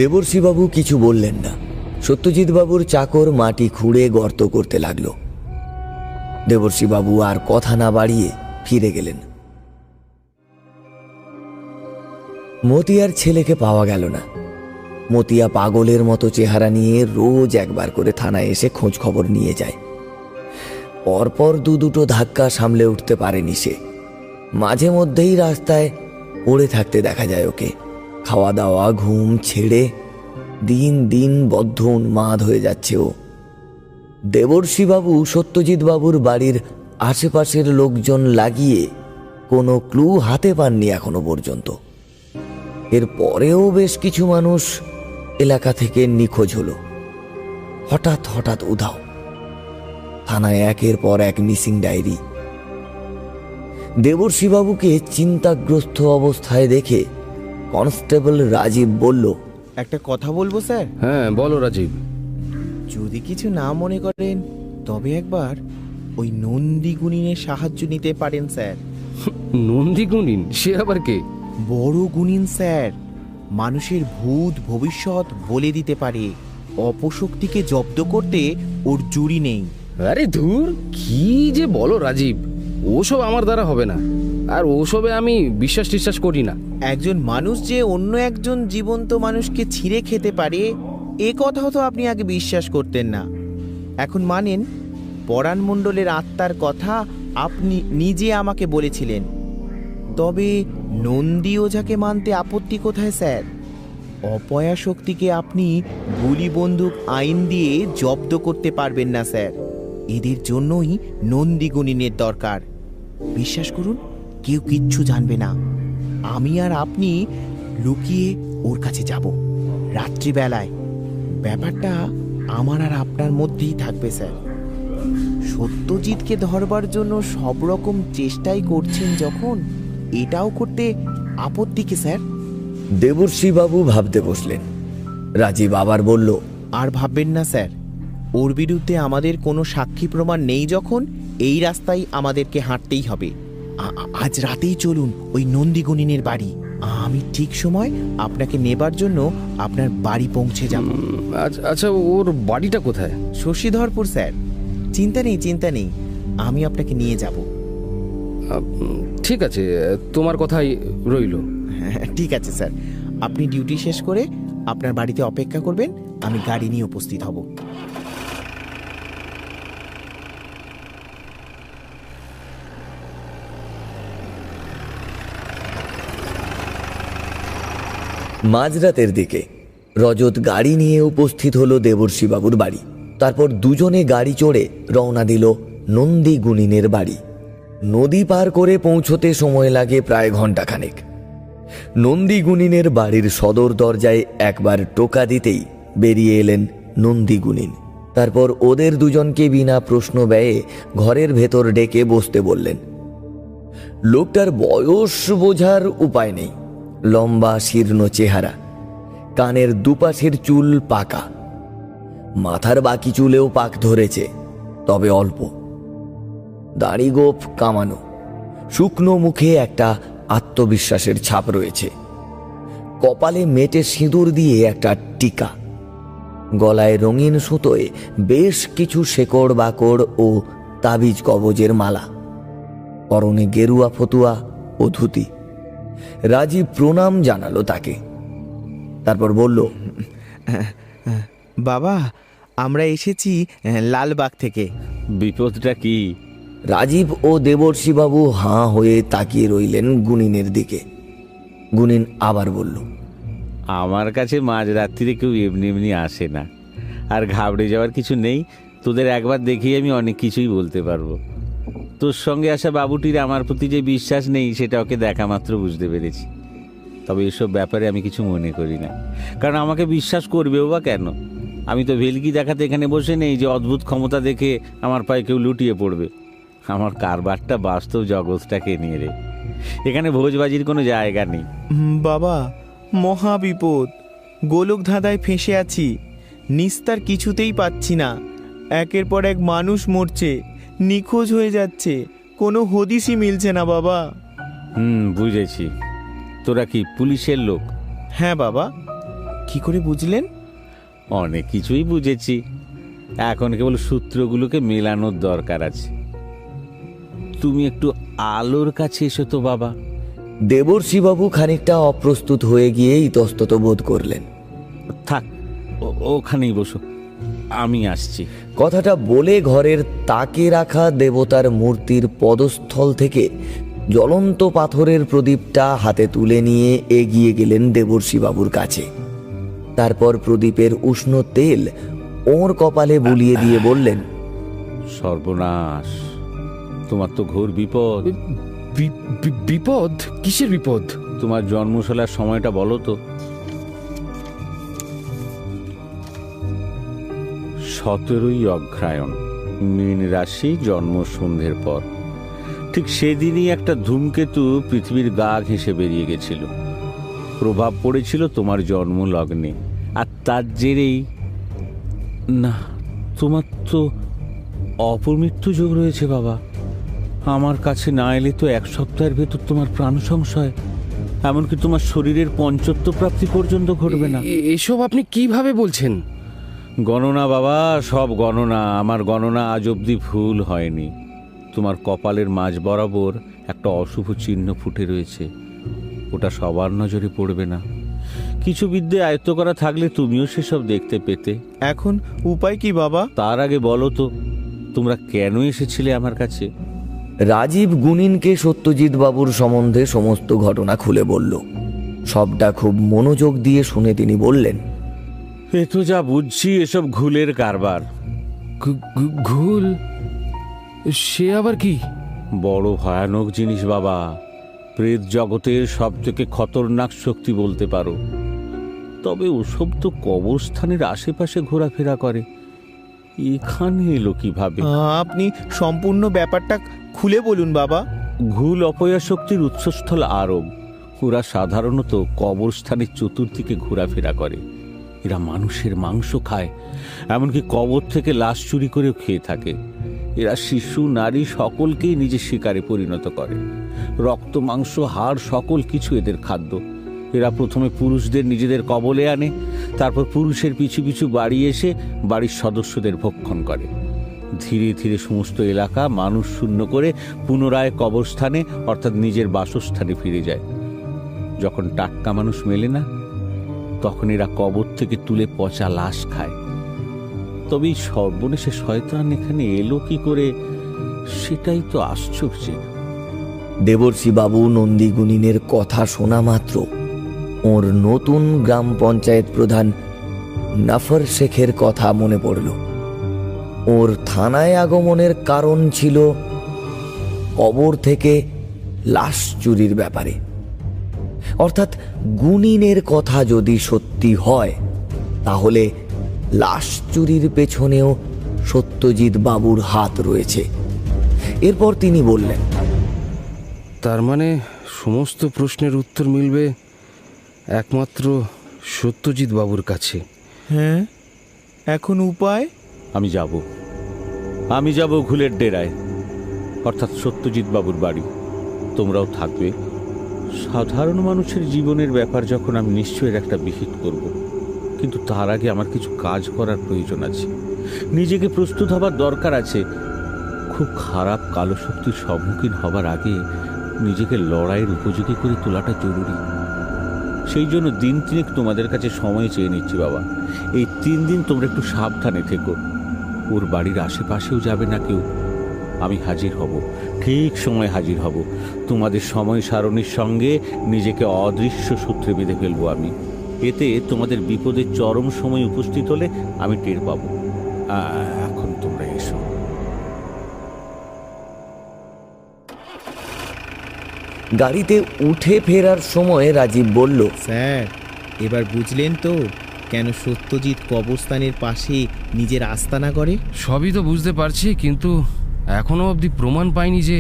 A: দেবর্ষীবাবু কিছু বললেন না। সত্যজিৎ বাবুর চাকর মাটি খুঁড়ে গর্ত করতে লাগলো। দেবর্ষীবাবু আর কথা না বাড়িয়ে ফিরে গেলেন। মতিয়ার ছেলেকে পাওয়া গেল না। মতিয়া পাগলের মতো চেহারা নিয়ে রোজ একবার করে থানায় এসে খোঁজ খবর নিয়ে যায়। পরপর দুটো ধাক্কা সামলে উঠতে পারেনি সে। মাঝে মধ্যেই রাস্তায় পড়ে থাকতে দেখা যায় ওকে। খাওয়া দাওয়া ঘুম ছেড়ে দিন দিন বদ্ধ উন্মাদ হয়ে যাচ্ছে ও। দেবর্ষীবাবু সত্যজিৎ বাবুর বাড়ির আশেপাশের লোকজন লাগিয়ে কোনো ক্লু হাতে পাননি এখনো পর্যন্ত। এর পরেও বেশ কিছু মানুষ এলাকা থেকে নিখোঁজ হলো, হঠাৎ হঠাৎ উধাও। থানায় একের পর এক মিসিং ডায়েরি। দেবর্ষীবাবুকে চিন্তাগ্রস্ত অবস্থায় দেখে কনস্টেবল রাজীব বলল,
G: একটা কথা বলবো স্যার?
D: হ্যাঁ বলো রাজীব।
G: যদি কিছু না মনে করেন তবে একবার ওই নন্দী গুণিনের সাহায্য নিতে পারেন স্যার।
D: নন্দী গুণিন? সে আবার কে?
G: বড় গুণিন স্যার, মানুষের ভূত ভবিষ্যৎ বলে দিতে পারে। অপশক্তিকে জব্দ করতে ওর জুড়ি নেই।
D: আরে ধুর, কি যে বলো রাজীব, ওসব আমার দ্বারা হবে না। আর ওসবে আমি বিশ্বাস করি না।
G: একজন মানুষ যে অন্য একজন জীবন্ত মানুষকে ছিঁড়ে খেতে পারে, এ কথাও তো আপনি আগে বিশ্বাস করতেন না। এখন মানেন? পরাণ মণ্ডলের আত্মার কথা আপনি নিজে আমাকে বলেছিলেন। তবে নন্দী ওঝাকে মানতে আপত্তি কোথায় স্যার? অপয়া শক্তিকে আপনি গুলি বন্দুক আইন দিয়ে জব্দ করতে পারবেন না স্যার। এদের জন্যই নন্দী গুণিনের দরকার। বিশ্বাস করুন, কেউ কিচ্ছু জানবে না। আমি আর আপনি লুকিয়ে ওর কাছে যাব রাত্রিবেলায়। ব্যাপারটা আমার আর আপনার মধ্যেই থাকবে স্যার। সত্যজিৎকে ধরবার জন্য সব রকম চেষ্টাই করছেন যখন, এটাও করতে আপত্তি কি স্যার?
A: দেবর্ষীবাবু ভাবতে বসলেন। রাজীব আবার বলল,
G: আর ভাববেন না স্যার। ওর বিরুদ্ধে আমাদের কোনো সাক্ষী প্রমাণ নেই যখন, এই রাস্তায় আমাদেরকে হাঁটতেই হবে। আজ রাতেই চলুন ওই নন্দীগুণিনের বাড়ি। আমি ঠিক সময় আপনাকে নেবার জন্য আপনার বাড়ি পৌঁছে যাব।
D: আচ্ছা, ওর বাড়িটা কোথায়?
G: শশীধরপুর স্যার। চিন্তা নেই, আমি আপনাকে নিয়ে যাব।
D: ঠিক আছে, তোমার কথাই রইল।
G: ঠিক আছে স্যার, আপনি ডিউটি শেষ করে আপনার বাড়িতে অপেক্ষা করবেন, আমি গাড়ি নিয়ে উপস্থিত হব।
A: মাঝরাতের দিকে রজত গাড়ি নিয়ে উপস্থিত হলো দেবর্ষীবাবুর বাড়ি। তারপর দুজনে গাড়ি চড়ে রওনা দিল নন্দী গুণিনের বাড়ি। নদী পার করে পৌঁছতে সময় লাগে প্রায় ঘণ্টাখানেক। নন্দী গুণিনের বাড়ির সদর দরজায় একবার টোকা দিতেই বেরিয়ে এলেন নন্দী গুণিন। তারপর ওদের দুজনকে বিনা প্রশ্ন ব্যয়ে ঘরের ভেতর ডেকে বসতে বললেন। লোকটার বয়স বোঝার উপায় নেই। লম্বা শীর্ণ চেহারা, কানের দুপাশের চুল পাকা, মাথার বাকি চুলেও পাক ধরেছে, তবে অল্প। দাড়ি গোঁফ কামানো, শুকনো মুখে একটা আত্মবিশ্বাসের ছাপ রয়েছে। কপালে মেটে সিঁদুর দিয়ে একটা টিকা, গলায় রঙিন সুতোয় বেশ কিছু শেকড় বাকড় ও তাবিজ কবজের মালা, পরনে গেরুয়া ফতুয়া ও ধুতি। রাজীব প্রণাম জানালো তাকে, তারপর বলল,
G: বাবা, আমরা এসেছি লালবাগ থেকে।
I: বিপদটা কি?
A: রাজীব ও দেবর্ষীবাবু হাঁ হয়ে তাকিয়ে রইলেন গুণিনের দিকে। গুণিন আবার বলল,
I: আমার কাছে মাঝরাত্রিরে কেউ এমনি এমনি আসে না, আর ঘাবড়ে যাওয়ার কিছু নেই। তোদের একবার দেখেই আমি অনেক কিছুই বলতে পারবো। তোর সঙ্গে আসা বাবুটির আমার প্রতি যে বিশ্বাস নেই, সেটা ওকে দেখা মাত্র বুঝতে পেরেছি। তবে এসব ব্যাপারে আমি কিছু মনে করি না, কারণ আমাকে বিশ্বাস করবেও বা কেন? আমি তো ভেলকি দেখাতে এখানে বসে নেই যে অদ্ভুত ক্ষমতা দেখে আমার পায়ে কেউ লুটিয়ে পড়বে। আমার কারবারটা বাস্তব জগৎটাকে নিয়ে রে। এখানে ভোজবাজির কোনো জায়গা নেই।
G: বাবা, মহা বিপদ। গোলক ধাঁধায় ফেঁসে আছি, নিস্তার কিছুতেই পাচ্ছি না। একের পর এক মানুষ মরছে, নিখোঁজ হয়ে যাচ্ছে, কোনো হদিসই মিলছে না বাবা।
I: বুঝেছি। তোরা কি পুলিশের লোক?
G: হ্যাঁ বাবা। কি করে বুঝলেন?
I: অনেক কিছুই বুঝেছি, এখন কেবল সূত্রগুলোকে মেলানোর দরকার আছে। তুমি একটু আলোর কাছে এসো তো বাবা।
A: দেবর্ষিবাবু খানিকটা অপ্রস্তুত হয়ে গিয়ে ইতস্তত বোধ করলেন।
I: থাক, ওখানেই বসো, আমি আসছি।
A: কথাটা বলে ঘরের তাকে রাখা দেবতার মূর্তির পদস্থল থেকে জ্বলন্ত পাথরের প্রদীপটা হাতে তুলে নিয়ে এগিয়ে গেলেন দেবর্ষিবাবুর কাছে। তারপর প্রদীপের উষ্ণ তেল ওর কপালে বুলিয়ে দিয়ে বললেন,
I: সর্বনাশ, তোমার তো ঘোর বিপদ।
D: বিপদ? কিসের বিপদ?
I: তোমার জন্মশালার সময়টা বলো তো। 17ই অগ্রহায়ণ, মীন রাশি, জন্ম সন্ধ্যের পর। ঠিক সেদিনই একটা ধূমকেতু পৃথিবীর গা ঘেঁষে বেরিয়ে গেছিল। প্রভাব পড়েছিল তোমার জন্ম লগ্নে, আর তার জেরেই না, তোমার তো অপমৃত্যু যোগ রয়েছে বাবা। আমার কাছে না এলে তো 1 সপ্তাহের ভেতর তোমার প্রাণ সংশয়, এমনকি তোমার শরীরের পঞ্চত্ব প্রাপ্তি পর্যন্ত ঘটবে না।
D: এসব আপনি কিভাবে বলছেন?
I: গণনা বাবা, সব গণনা। আমার গণনা আজ অবধি ভুল হয়নি। তোমার কপালের মাঝ বরাবর একটা অশুভ চিহ্ন ফুটে রয়েছে, ওটা সবার নজরে পড়বে না। কিছু বিদ্যে আয়ত্ত করা থাকলে তুমিও সেসব দেখতে পেতে।
G: এখন উপায় কি বাবা?
I: তার আগে বলো তো, তোমরা কেন এসেছিলে আমার কাছে?
A: রাজীব গুনিনকে সত্যজিৎ বাবুর সম্বন্ধে সমস্ত ঘটনা খুলে বলল। সবটা খুব মনোযোগ দিয়ে শুনে তিনি বললেন,
I: এ তো যা বুঝছি এসব ঘুলের কারবার।
D: ঘুল? সে আবার কি?
I: বড় ভয়ানক জিনিস বাবা, প্রেত জগতের সব থেকে খতরনাক শক্তি বলতে পারো। তবে ওসব তো কবরস্থানের আশেপাশে ঘোরাফেরা করে, এখানে এলো কিভাবে?
G: আপনি সম্পূর্ণ ব্যাপারটা খুলে বলুন বাবা।
I: ঘুল অপয়া শক্তির উৎসস্থল আরব। ওরা সাধারণত কবরস্থানের চতুর্দিকে ঘোরাফেরা করে। এরা মানুষের মাংস খায়, এমনকি কবর থেকে লাশ চুরি করেও খেয়ে থাকে। এরা শিশু, নারী সকলকেই নিজের শিকারে পরিণত করে। রক্ত, মাংস, হাড় সকল কিছু এদের খাদ্য। এরা প্রথমে পুরুষদের নিজেদের কবলে আনে, তারপর পুরুষের পিছু পিছু বাড়ি এসে বাড়ির সদস্যদের ভক্ষণ করে। ধীরে ধীরে সমস্ত এলাকা মানুষ শূন্য করে পুনরায় কবরস্থানে অর্থাৎ নিজের বাসস্থানে ফিরে যায়। যখন টাটকা মানুষ মেলে না, তখন এরা কবর থেকে তুলে পচা লাশ খায়। তবে এই সর্বনেশে শয়তান এখানে এলো কি করে, সেটাই তো আশ্চর্য।
A: দেবর্ষিবাবু নন্দী গুনিনের কথা শোনা মাত্র ওর নতুন গ্রাম পঞ্চায়েত প্রধান নাফর শেখের কথা মনে পড়ল। ওর থানায় আগমনের কারণ ছিল কবর থেকে লাশ চুরির ব্যাপারে। অর্থাৎ গুনিনের কথা যদি সত্যি হয়, তাহলে লাশ চুরির পেছনেও সত্যজিৎ বাবুর হাত রয়েছে। এরপর তিনি বললেন,
D: তার মানে সমস্ত প্রশ্নের উত্তর মিলবে একমাত্র সত্যজিৎ বাবুর কাছে।
G: হ্যাঁ, এখন উপায়?
I: আমি যাব ঘুলের ডেরায়, অর্থাৎ সত্যজিৎ বাবুর বাড়ি। তোমরাও থাকবে। সাধারণ মানুষের জীবনের ব্যাপার যখন, আমি নিশ্চয়ই একটা বিহিত করব। কিন্তু তার আগে আমার কিছু কাজ করার প্রয়োজন আছে, নিজেকে প্রস্তুত হবার দরকার আছে। খুব খারাপ কালো শক্তির সম্মুখীন হবার আগে নিজেকে লড়াইয়ের উপযোগী করে তোলাটা জরুরি। সেই জন্য 3 দিন তোমাদের কাছে সময় চেয়ে নিচ্ছি বাবা। এই 3 দিন তোমরা একটু সাবধানে থেকো। ওর বাড়ির আশেপাশেও যাবে না কেউ। আমি হাজির হব, ঠিক সময় হাজির হব। তোমাদের সময় সারণীর সঙ্গে নিজেকে অদৃশ্য সূত্রে বেঁধে ফেলবো আমি। এতে তোমাদের বিপদের চরম সময় উপস্থিত হলে আমি টের পাবো। এখন তোমরা এসো।
A: গাড়িতে উঠে ফেরার সময় রাজীব বলল,
G: স্যার, এবার বুঝলেন তো কেন সত্যজিৎ কবরস্থানের পাশে নিজের আস্তানা করে?
D: সবই তো বুঝতে পারছি, কিন্তু এখনো অবধি প্রমাণ পাইনি যে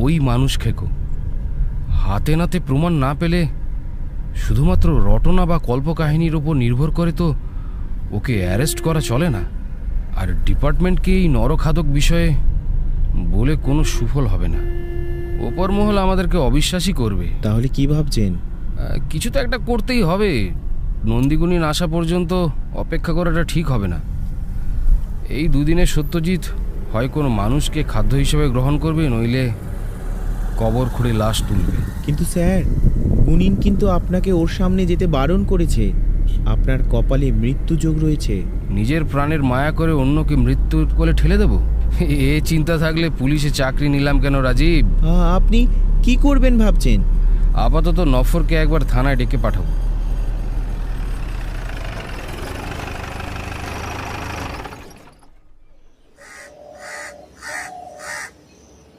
D: ওই মানুষ খেকো। হাতে নাতে প্রমাণ না পেলে শুধুমাত্র রটনা বা কল্পকাহিনীর ওপর নির্ভর করে তো ওকে অ্যারেস্ট করা চলে না। আর ডিপার্টমেন্টকে এই নরখাদক বিষয়ে বলে কোনো সুফল হবে না। ওপর মহল আমাদেরকে অবিশ্বাসী করবে।
G: তাহলে কি ভাবছেন?
D: কিছু তো একটা করতেই হবে। নন্দীগুণিন আসা পর্যন্ত অপেক্ষা করাটা ঠিক হবে না। এই 2 দিনে সত্যজিৎ হয় কোনো মানুষকে খাদ্য হিসেবে গ্রহণ করবে, নইলে কবর খুঁড়ে লাশ তুলবে।
G: কিন্তু স্যার, গুনিন কিন্তু আপনাকে ওর সামনে যেতে বারণ করেছে। আপনার কপালে মৃত্যু যোগ রয়েছে।
D: নিজের প্রাণের মায়া করে অন্যকে মৃত্যুর কোলে ঠেলে দেব? এ চিন্তা থাকলে পুলিশে চাকরি নিলাম কেন রাজীব?
G: আপনি কি করবেন ভাবছেন?
D: আপাতত নফরকে একবার থানায় ডেকে পাঠাবো।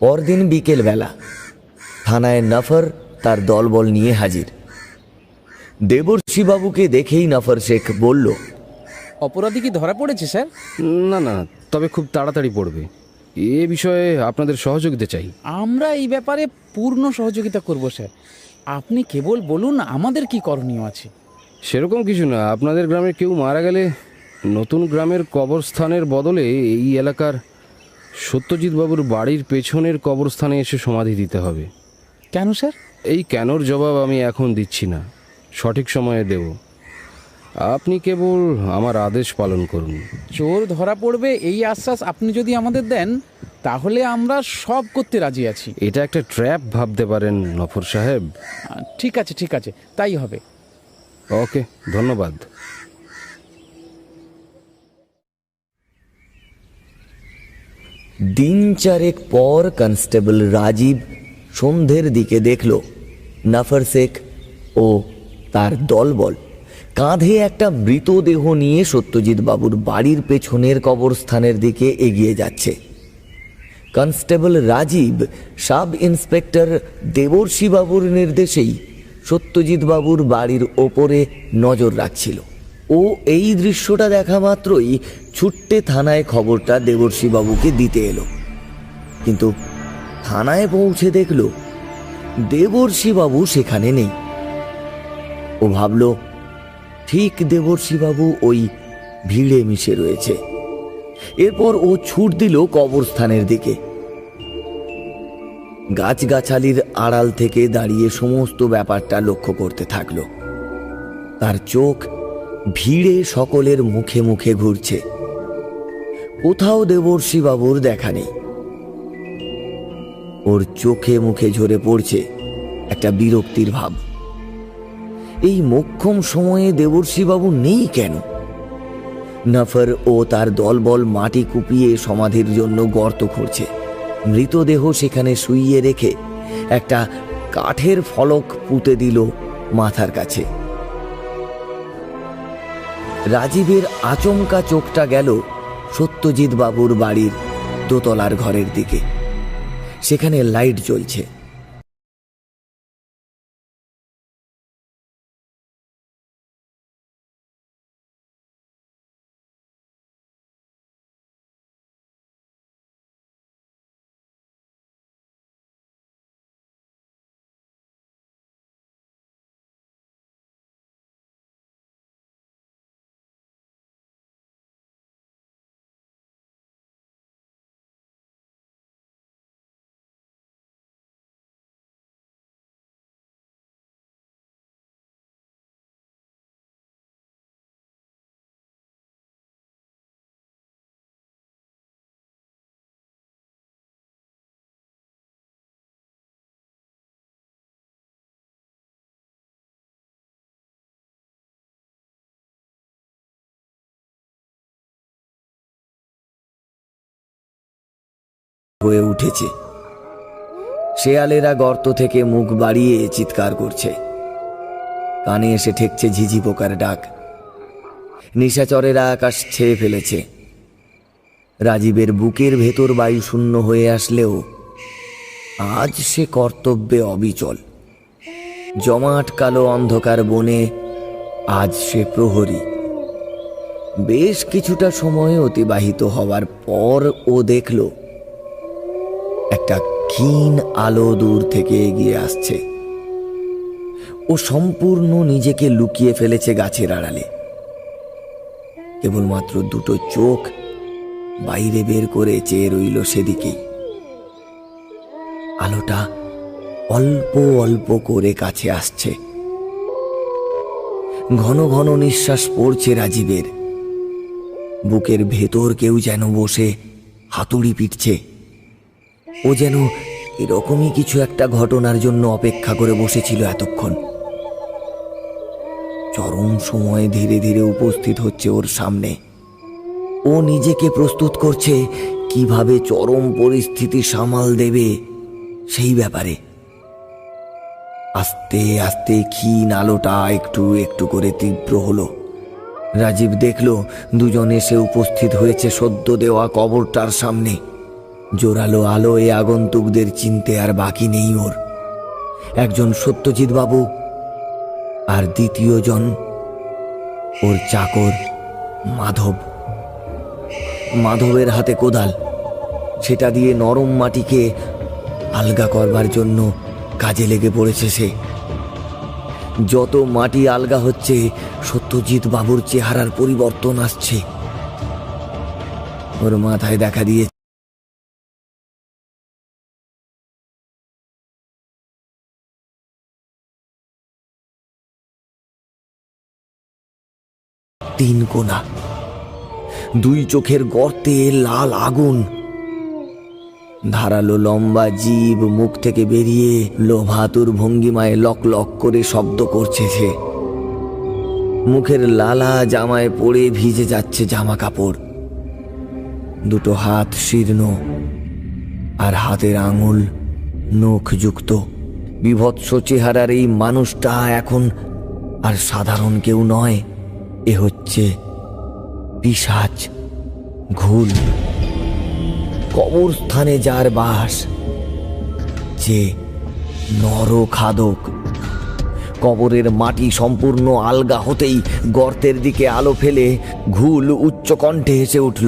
A: পরদিন বিকেলবেলা থানায় নফর তার দলবল নিয়ে হাজির। দেবর্ষীবাবুকে দেখেই নফর শেখ বলল,
E: অপরাধী কি ধরা পড়েছে স্যার?
D: না না, তবে খুব তাড়াতাড়ি পড়বে। এ বিষয়ে আপনাদের সহযোগিতা চাই।
E: আমরা এই ব্যাপারে পূর্ণ সহযোগিতা করব স্যার। আপনি কেবল বলুন আমাদের কি করণীয় আছে।
D: সেরকম কিছু না, আপনাদের গ্রামে কেউ মারা গেলে নতুন গ্রামের কবরস্থানের বদলে এই এলাকার সত্যজিৎ বাবুর বাড়ির পেছনের কবরস্থানে এসে সমাধি দিতে হবে।
E: কেন স্যার?
D: এই কেনর জবাব আমি এখন দিচ্ছি না, সঠিক সময়ে দেব। আপনি কেবল আমার আদেশ পালন করুন।
E: চোর ধরা পড়বে এই আশ্বাস আপনি যদি আমাদের দেন, তাহলে আমরা সব করতে রাজি আছি।
D: এটা একটা ট্র্যাপ ভাবতে পারেন নফর সাহেব।
E: ঠিক আছে ঠিক আছে, তাই হবে।
D: ওকে, ধন্যবাদ।
A: দিন চারেক পর কনস্টেবল রাজীব সন্ধ্যের দিকে দেখল নফর শেখ ও তার দলবল কাঁধে একটা মৃতদেহ নিয়ে সত্যজিৎ বাবুর বাড়ির পেছনের কবরস্থানের দিকে এগিয়ে যাচ্ছে। Constable Rajib sub inspector Devarshi বাবুর নির্দেশেই সত্যজিৎ বাবুর বাড়ির ওপরে নজর রাখছিল। ও এই দৃশ্যটা দেখা মাত্রই ছুট্টে থানায় খবরটা দেবর্ষী বাবুকে দিতে এলো। কিন্তু থানায় পৌঁছে দেখল দেবর্ষী বাবু সেখানে নেই। ও ভাবল ঠিক দেবর্ষী বাবু ওই ভিড়ে মিশে রয়েছে। এরপর ও ছুট দিল কবরস্থানের দিকে। গাছগাছালির আড়াল থেকে দাঁড়িয়ে সমস্ত ব্যাপারটা লক্ষ্য করতে থাকলো। তার চোখ ভিড়ে সকলের মুখে মুখে ঘুরছে। কোথাও দেবর্ষী বাবুর দেখা নেই। ওর চোখে মুখে ঝরে পড়ছে একটা বিরক্তির ভাব। এই মোক্ষম সময়ে দেবর্ষী বাবু নেই কেন? নফর ও তার দলবল মাটি কুপিয়ে সমাধির জন্য গর্ত খুঁড়ছে। মৃতদেহ সেখানে শুইয়ে রেখে একটা কাঠের ফলক পুঁতে দিল মাথার কাছে। রাজীবের আচমকা চোখটা গেল সত্যজিৎ বাবুর বাড়ির দোতলার ঘরের দিকে। সেখানে লাইট জ্বলছে। হয়ে উঠেছে। শেয়ালেরা গর্ত থেকে মুখ বাড়িয়ে চিৎকার করছে। কানে এসে ঠেকছে ঝিঝি পোকার ডাক। নিশাচরেরা আকাশ ছেয়ে ফেলেছে। রাজীবের বুকের ভেতর বায়ু শূন্য হয়ে আসলেও আজ সে কর্তব্যে অবিচল। জমাট কালো অন্ধকার বনে আজ সে প্রহরী। বেশ কিছুটা সময় অতিবাহিত হওয়ার পর ও দেখল একটা ক্ষীণ আলো দূর থেকে এগিয়ে আসছে। ও সম্পূর্ণ নিজেকে লুকিয়ে ফেলেছে গাছের আড়ালে। কেবলমাত্র দুটো চোখ বাইরে বের করে চেয়ে রইল সেদিকেই। আলোটা অল্প অল্প করে কাছে আসছে। ঘন ঘন নিঃশ্বাস পড়ছে রাজীবের। বুকের ভেতর কেউ যেন বসে হাতুড়ি পিটছে। ও যেন এরকমই কিছু একটা ঘটনার জন্য অপেক্ষা করে বসেছিল এতক্ষণ। চরম সময় ধীরে ধীরে উপস্থিত হচ্ছে ওর সামনে। ও নিজেকে প্রস্তুত করছে কিভাবে চরম পরিস্থিতি সামাল দেবে সেই ব্যাপারে। আস্তে আস্তে ক্ষীণ আলোটা একটু একটু করে তীব্র হলো। রাজীব দেখল দুজন এসে উপস্থিত হয়েছে সদ্য দেওয়া কবরটার সামনে। জোরালো আলোয় আগন্তুকদের চিনতে আর বাকি নেই ওর। একজন সত্যজিৎ বাবু, আর দ্বিতীয়জন ওর চাকর মাধব। মাধবের হাতে কোদাল, সেটা দিয়ে নরম মাটিকে আলগা করবার জন্য কাজে লেগে পড়েছে সে। যত মাটি আলগা হচ্ছে সত্যজিৎ বাবুর চেহারার পরিবর্তন আসছে। ওর মাথায় দেখা দিয়ে তিন কোনা, দুই চোখের গর্তে লাল আগুন। ধারালো লম্বা জিভ মুখ থেকে বেরিয়ে লোভাতুর ভঙ্গিমায় লক লক করে শব্দ করছে সে। মুখের লালা জামায় পড়ে ভিজে যাচ্ছে জামা কাপড়। দুটো হাত শীর্ণ, আর হাতের আঙুল নখযুক্ত। বিভৎস চেহারার এই মানুষটা এখন আর সাধারণ কেউ নয়। এ হচ্ছে পিশাচ, ঘুল। কবরস্থানে যার বাস, যে নরখাদক। কবরের মাটি সম্পূর্ণ আলগা হতেই গর্তের দিকে আলো ফেলে ঘুল উচ্চ কণ্ঠে হেসে উঠল।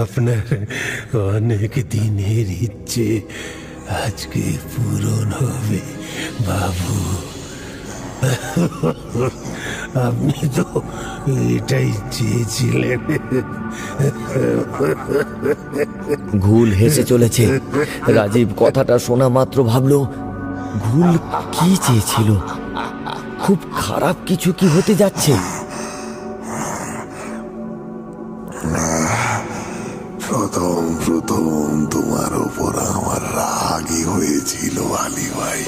J: আপনার অনেক দিনের ইচ্ছে আজকে পূরণ হবে বাবু। আপনি তো এটাই চেয়েছিলেন।
A: ঘুল হেসে চলেছে। রাজীব কথাটা শোনা মাত্র ভাবল, ঘুল কি চেয়েছিল? খুব খারাপ কিছু কি হতে যাচ্ছে?
K: প্রথম তোমার উপর আমার রাগই হয়েছিল আলী ভাই।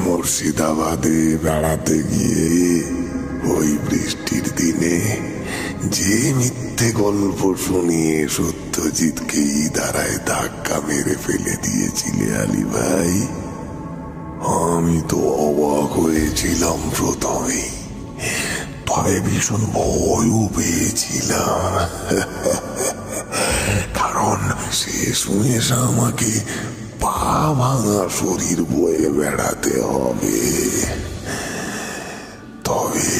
K: মুর্শিদাবাদে বেড়াতে গিয়ে ওই বৃষ্টির দিনে যে মিথ্যে গল্প শুনিয়ে সত্যজিৎকে ইদারায় ধাক্কা মেরে ফেলে দিয়েছিলে আলী ভাই। আমি তো অবাক হয়েছিলাম প্রথমেই, তবে ভীষণ ভয়ও পেয়েছিলাম। কারণ শেষমেশ আমাকে পা ভাঙা শরীর বয়ে বেড়াতে হবে। তবে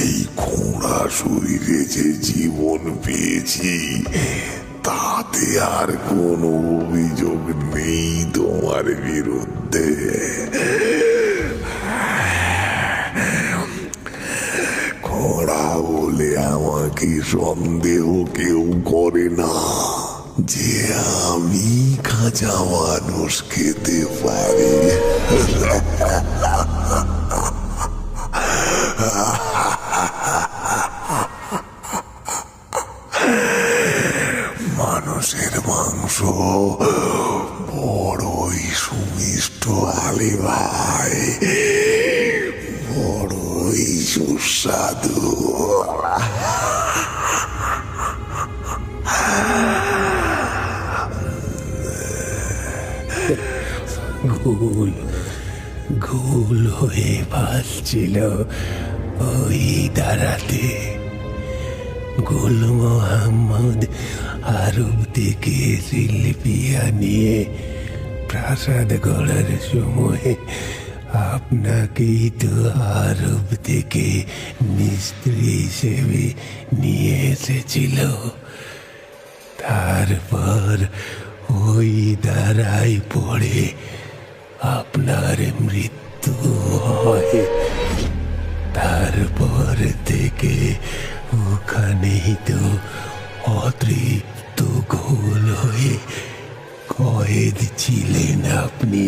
K: এই খোঁড়া শরীরে যে জীবন পেয়েছি, তাতে আর কোনো অভিযোগ নেই তোমার বিরুদ্ধে। খোঁড়া বলে আমাকে সন্দেহ কেউ করে না যে আমি কাঁচা মানুষ খেতে পারি। মানুষের মাংস বড়ই সুমিষ্ট আলী ভাই, বড়ই সুস্বাদু।
J: ঘুল ঘুল হয়ে ভাসছিল ওই দাঁড়াতে। গুল মোহাম্মদ আরব থেকে শিল্পিয়া নিয়ে প্রাসাদ গড়ার সময় আপনাকেই তো আরব থেকে মিস্ত্রি হিসেবে নিয়ে এসেছিল। তারপর ওই দাঁড়াই পড়ে আপনার মৃত্যু হয়। তারপর থেকে ওখানেই তো অতৃপ্ত ঘোল হয়ে কয়েদ ছিলেন আপনি।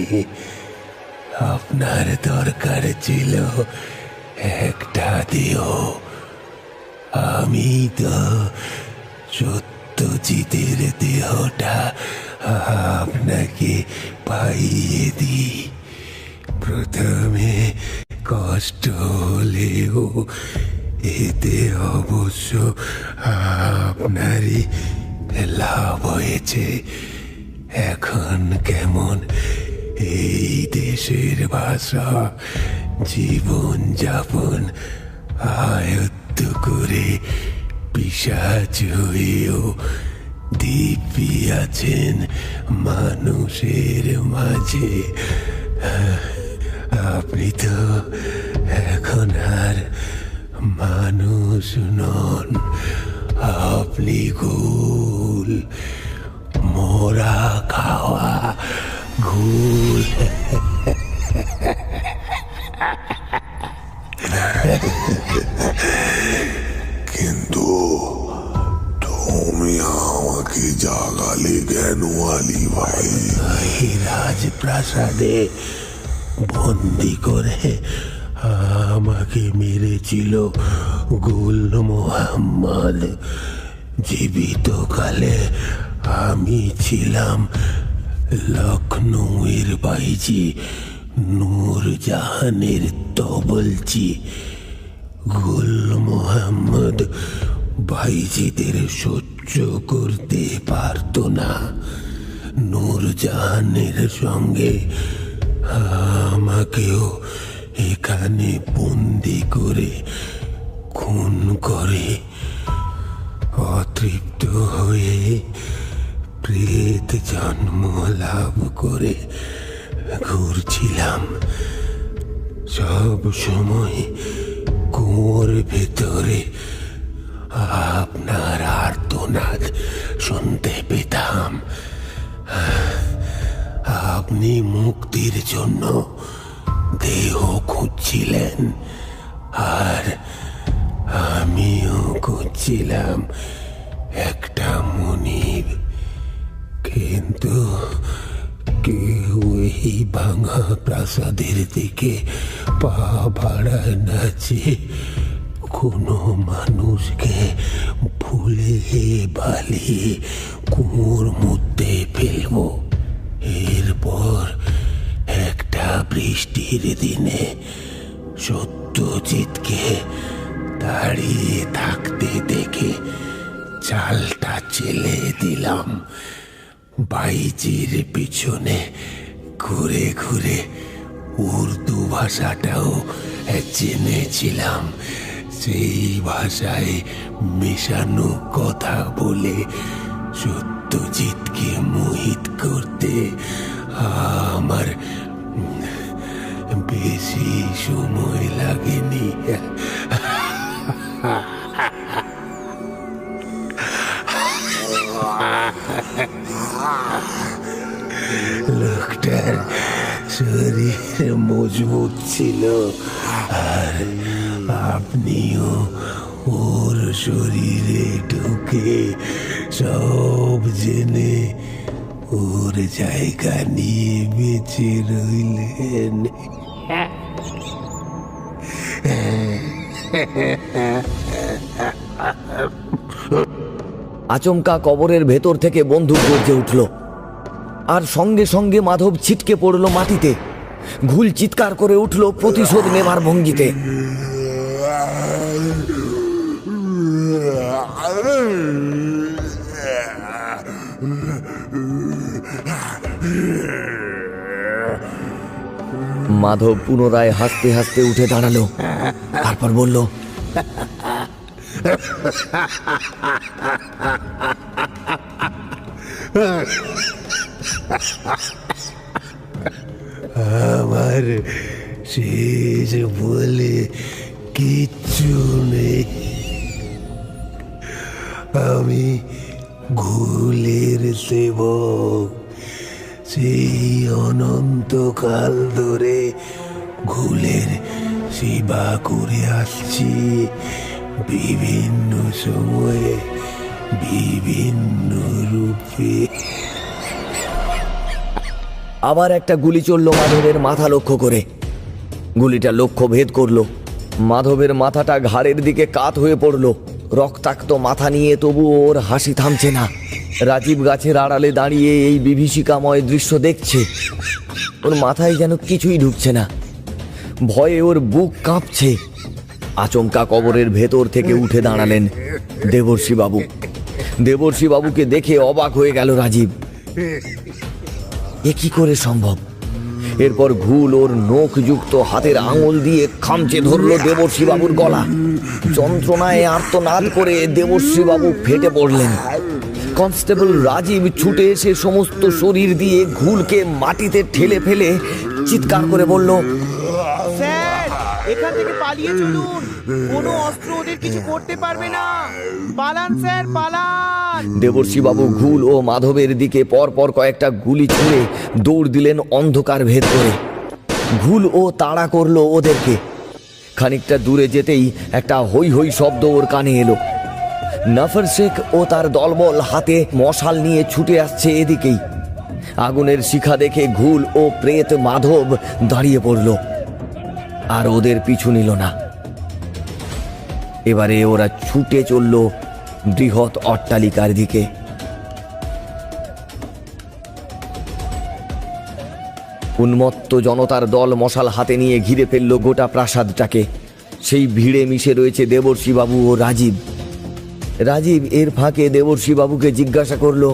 J: আপনার দরকার ছিল একটা দেহ। আমি তো সত্যজিতের দেহটা আপনাকে পাইয়ে দিই। প্রথমে কষ্ট হলেও এতে অবশ্য আপনারই লাভ হয়েছে। এখন কেমন এই দেশের ভাষা জীবন যাপন আয়ত্ত করে পিশাচ হয়েও দিব্যি আছেন মানুষের মাঝে। আপনি তো এখন আর মানুষ নন, আপনি ঘুল, মোরা খাওয়া ঘুল।
K: কিন্তু তুমি আমাকে জাগালে কেন আলী ভাই?
J: এই রাজপ্রাসাদে বন্দি করে আমাকে মেরেছিল গুল মোহাম্মদ। জীবিত কালে আমি ছিলাম লখনৌয়ের বাইজি নূরজাহানের তবলচি। গুল মোহাম্মদ ভাইজিদের সহ্য করতে পারত না। নূরজাহানের সঙ্গে আমাকেও এখানে বন্দি করে খুন করে। অতৃপ্ত হয়ে প্রেত জন্ম লাভ করে ঘুরছিলাম। সব সময় কুয়োর ভেতরে আপনার আর্তনাদ শুনতে পেতাম। আপনি মুক্তির জন্য দেহ খুঁজছিলেন, আর আমিও খুঁজছিলাম একটা মনিব। কিন্তু কেউ এই ভাঙা প্রাসাদের দিকে পা বাড়ায় না যে কোনো মানুষকে ভুলে বালিয়ে কুয়োর মধ্যে ফেলব। এরপর একটা বৃষ্টির দিনে সত্যজিৎকে দাঁড়িয়ে থাকতে দেখে চালটা চেলে দিলাম। বাইজির পিছনে ঘুরে ঘুরে উর্দু ভাষাটাও জেনেছিলাম। সেই ভাষায় মেশানো কথা বলে সত্যজিৎকে মোহিত করতে আমার বেশি সময় লাগেনি। লোকটার শরীর মজবুত ছিল, আর আপনিও ওর শরীরে ঢুকে সব জেনে ওর জায়গা নিয়ে বেঁচে রইলেন।
A: আচমকা কবরের ভেতর থেকে বন্দুক গর্জে উঠল, আর সঙ্গে সঙ্গে মাধব ছিটকে পড়ল মাটিতে। ঘুল চিৎকার করে উঠল প্রতিশোধ নেবার ভঙ্গিতে। মাধব পুনরায় হাসতে হাসতে উঠে দাঁড়ালো, তারপর বলল,
J: আমার শেষ বলে কিচ্ছু নেই। আমি ঘুলের সেবক। সেই অনন্তকাল ধরে ঘুলের সেবা করে আসছি, বিভিন্ন সময়ে বিভিন্ন রূপে।
A: আবার একটা গুলি চলল মাধবের মাথা লক্ষ্য করে। গুলিটা লক্ষ্য ভেদ করলো। মাধবের মাথাটা ঘাড়ের দিকে কাত হয়ে পড়ল। রক্তাক্ত মাথা নিয়ে তবু ওর হাসি থামছে না। রাজীব গাছের আড়ালে দাঁড়িয়ে এই বিভীষিকাময় দৃশ্য দেখছে। ওর মাথায় যেন কিছুই ঢুকছে না। ভয়ে ওর বুক কাঁপছে। আচমকা কবরের ভেতর থেকে উঠে দাঁড়ালেন দেবর্ষী বাবু। দেবর্ষী বাবুকে দেখে অবাক হয়ে গেল রাজীব। এ কি করে সম্ভব? এরপর ঘুল ওর নখযুক্ত হাতের আঙুল দিয়ে খামচে ধরল দেবর্ষী বাবুর গলা। যন্ত্রণায় আর্তনাদ করে দেবর্ষী বাবু ফেটে পড়লেন। কনস্টেবল রাজীব ছুটে এসে সমস্ত শরীর দিয়ে ঘুলকে মাটিতে ঠেলে ফেলে চিৎকার করে বলল,
G: স্যার, এখান থেকে পালিয়ে চলুন, কোনো অস্ত্র ওদের কিছু করতে পারবে না। পালান স্যার, পালান।
A: দেবর্ষী বাবু ঘুল ও মাধবের দিকে পরপর কয়েকটা গুলি ছুঁড়ে দৌড় দিলেন অন্ধকার ভেদ করে। ঘুল ও তাড়া করলো ওদেরকে। খানিকটা দূরে যেতেই একটা হৈ হৈ শব্দ ওর কানে এলো। নাফর শেখ ও তার দলবল হাতে মশাল নিয়ে ছুটে আসছে এদিকেই। আগুনের শিখা দেখে ঘুল ও প্রেত মাধব দাঁড়িয়ে পড়ল, আর ওদের পিছু নিল না। এবারে ওরা ছুটে চলল বৃহৎ অট্টালিকার দিকে। উন্মত্ত জনতার দল মশাল হাতে নিয়ে ঘিরে ফেলল গোটা প্রাসাদটাকে। সেই ভিড়ে মিশে রয়েছে দেবর্ষী বাবু ও রাজীব। রাজীব এর ফাঁকে দেবর্ষী বাবুকে জিজ্ঞাসা করলো,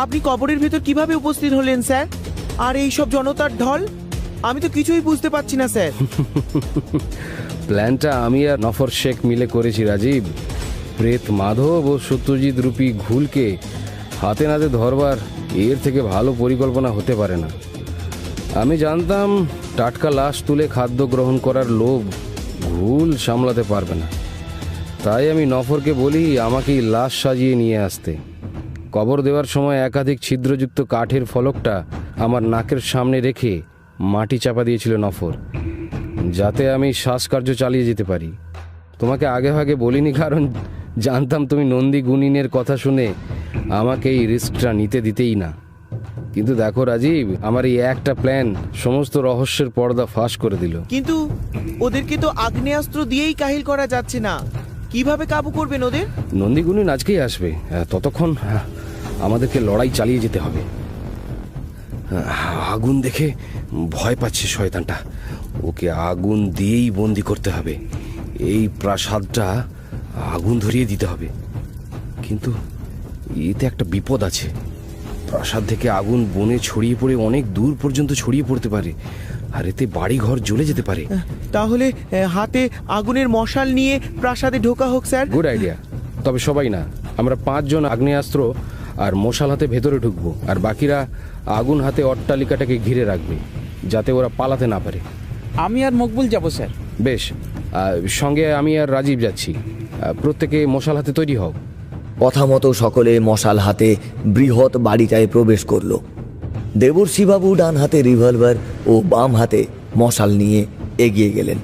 G: আপনি কবরের ভেতর কিভাবে উপস্থিত হলেন স্যার? আর এই সব জনতার ঢল? আমি তো কিছুই বুঝতে পারছি না স্যার।
D: প্ল্যানটা আমি আর নফর শেখ মিলে করেছি রাজীব। প্রেত মাধব ও সত্যজিৎ রূপী ঘুলকে হাতে নাতে ধরবার এর থেকে ভালো পরিকল্পনা হতে পারে না। আমি জানতাম টাটকা লাশ তুলে খাদ্য গ্রহণ করার লোভ ঘুল সামলাতে পারবে না। তাই আমি নফরকে বলি আমাকেই লাশ সাজিয়ে নিয়ে আসতে। কবর দেওয়ার সময় একাধিক ছিদ্রযুক্ত কাঠের ফলকটা আমার নাকের সামনে রেখে মাটি চাপা দিয়েছিল নফর, যাতে আমি শ্বাসকার্য চালিয়ে যেতে পারি। তোমাকে আগে ভাগে বলিনি, কারণ জানতাম তুমি নন্দী গুণিনের কথা শুনে আমাকে এই রিস্কটা নিতে দিতেই না। কিন্তু দেখো রাজীব, আমার এই একটা প্ল্যান সমস্ত রহস্যের পর্দা ফাঁস করে দিল।
G: কিন্তু ওদেরকে তো আগ্নেয়াস্ত্র দিয়েই কাহিল করা যাচ্ছে না, কিভাবে কাবু করবেন ওদের?
D: নন্দী গুণিন আজকেই আসবে, ততক্ষণ আমাদেরকে লড়াই চালিয়ে যেতে হবে। আগুন দেখে ভয় পাচ্ছে শয়তানটা, ওকে আগুন দিয়েই বন্দি করতে হবে। এই প্রাসাদটা আগুন ধরিয়ে দিতে হবে। কিন্তু এতে একটা বিপদ আছে। প্রাসাদ থেকে আগুন বনে ছড়িয়ে পড়ে অনেক দূর পর্যন্ত ছড়িয়ে পড়তে পারে, আর এতে বাড়ি ঘর জ্বলে যেতে পারে।
G: তাহলে হাতে আগুনের মশাল নিয়ে প্রাসাদে ঢোকা হোক স্যার।
D: Good idea. তবে সবাই না, আমরা 5 জন আগ্নেয়াস্ত্র আর মশাল হাতে ভেতরে ঢুকবো, আর বাকিরা আগুন হাতে অট্টালিকাটাকে ঘিরে রাখবে, যাতে ওরা পালাতে না পারে।
E: আমি আর মকবুল যাব স্যার।
D: বেশ, সঙ্গে আমি আর রাজীব যাচ্ছি। প্রত্যেকে মশাল হাতে তৈরি হও।
A: কথা মতো সকলে মশাল হাতে বৃহৎ বাড়িটায় প্রবেশ করল। দেবর্ষী বাবু ডান হাতে রিভলভার ও বাম হাতে মশাল নিয়ে এগিয়ে গেলেন।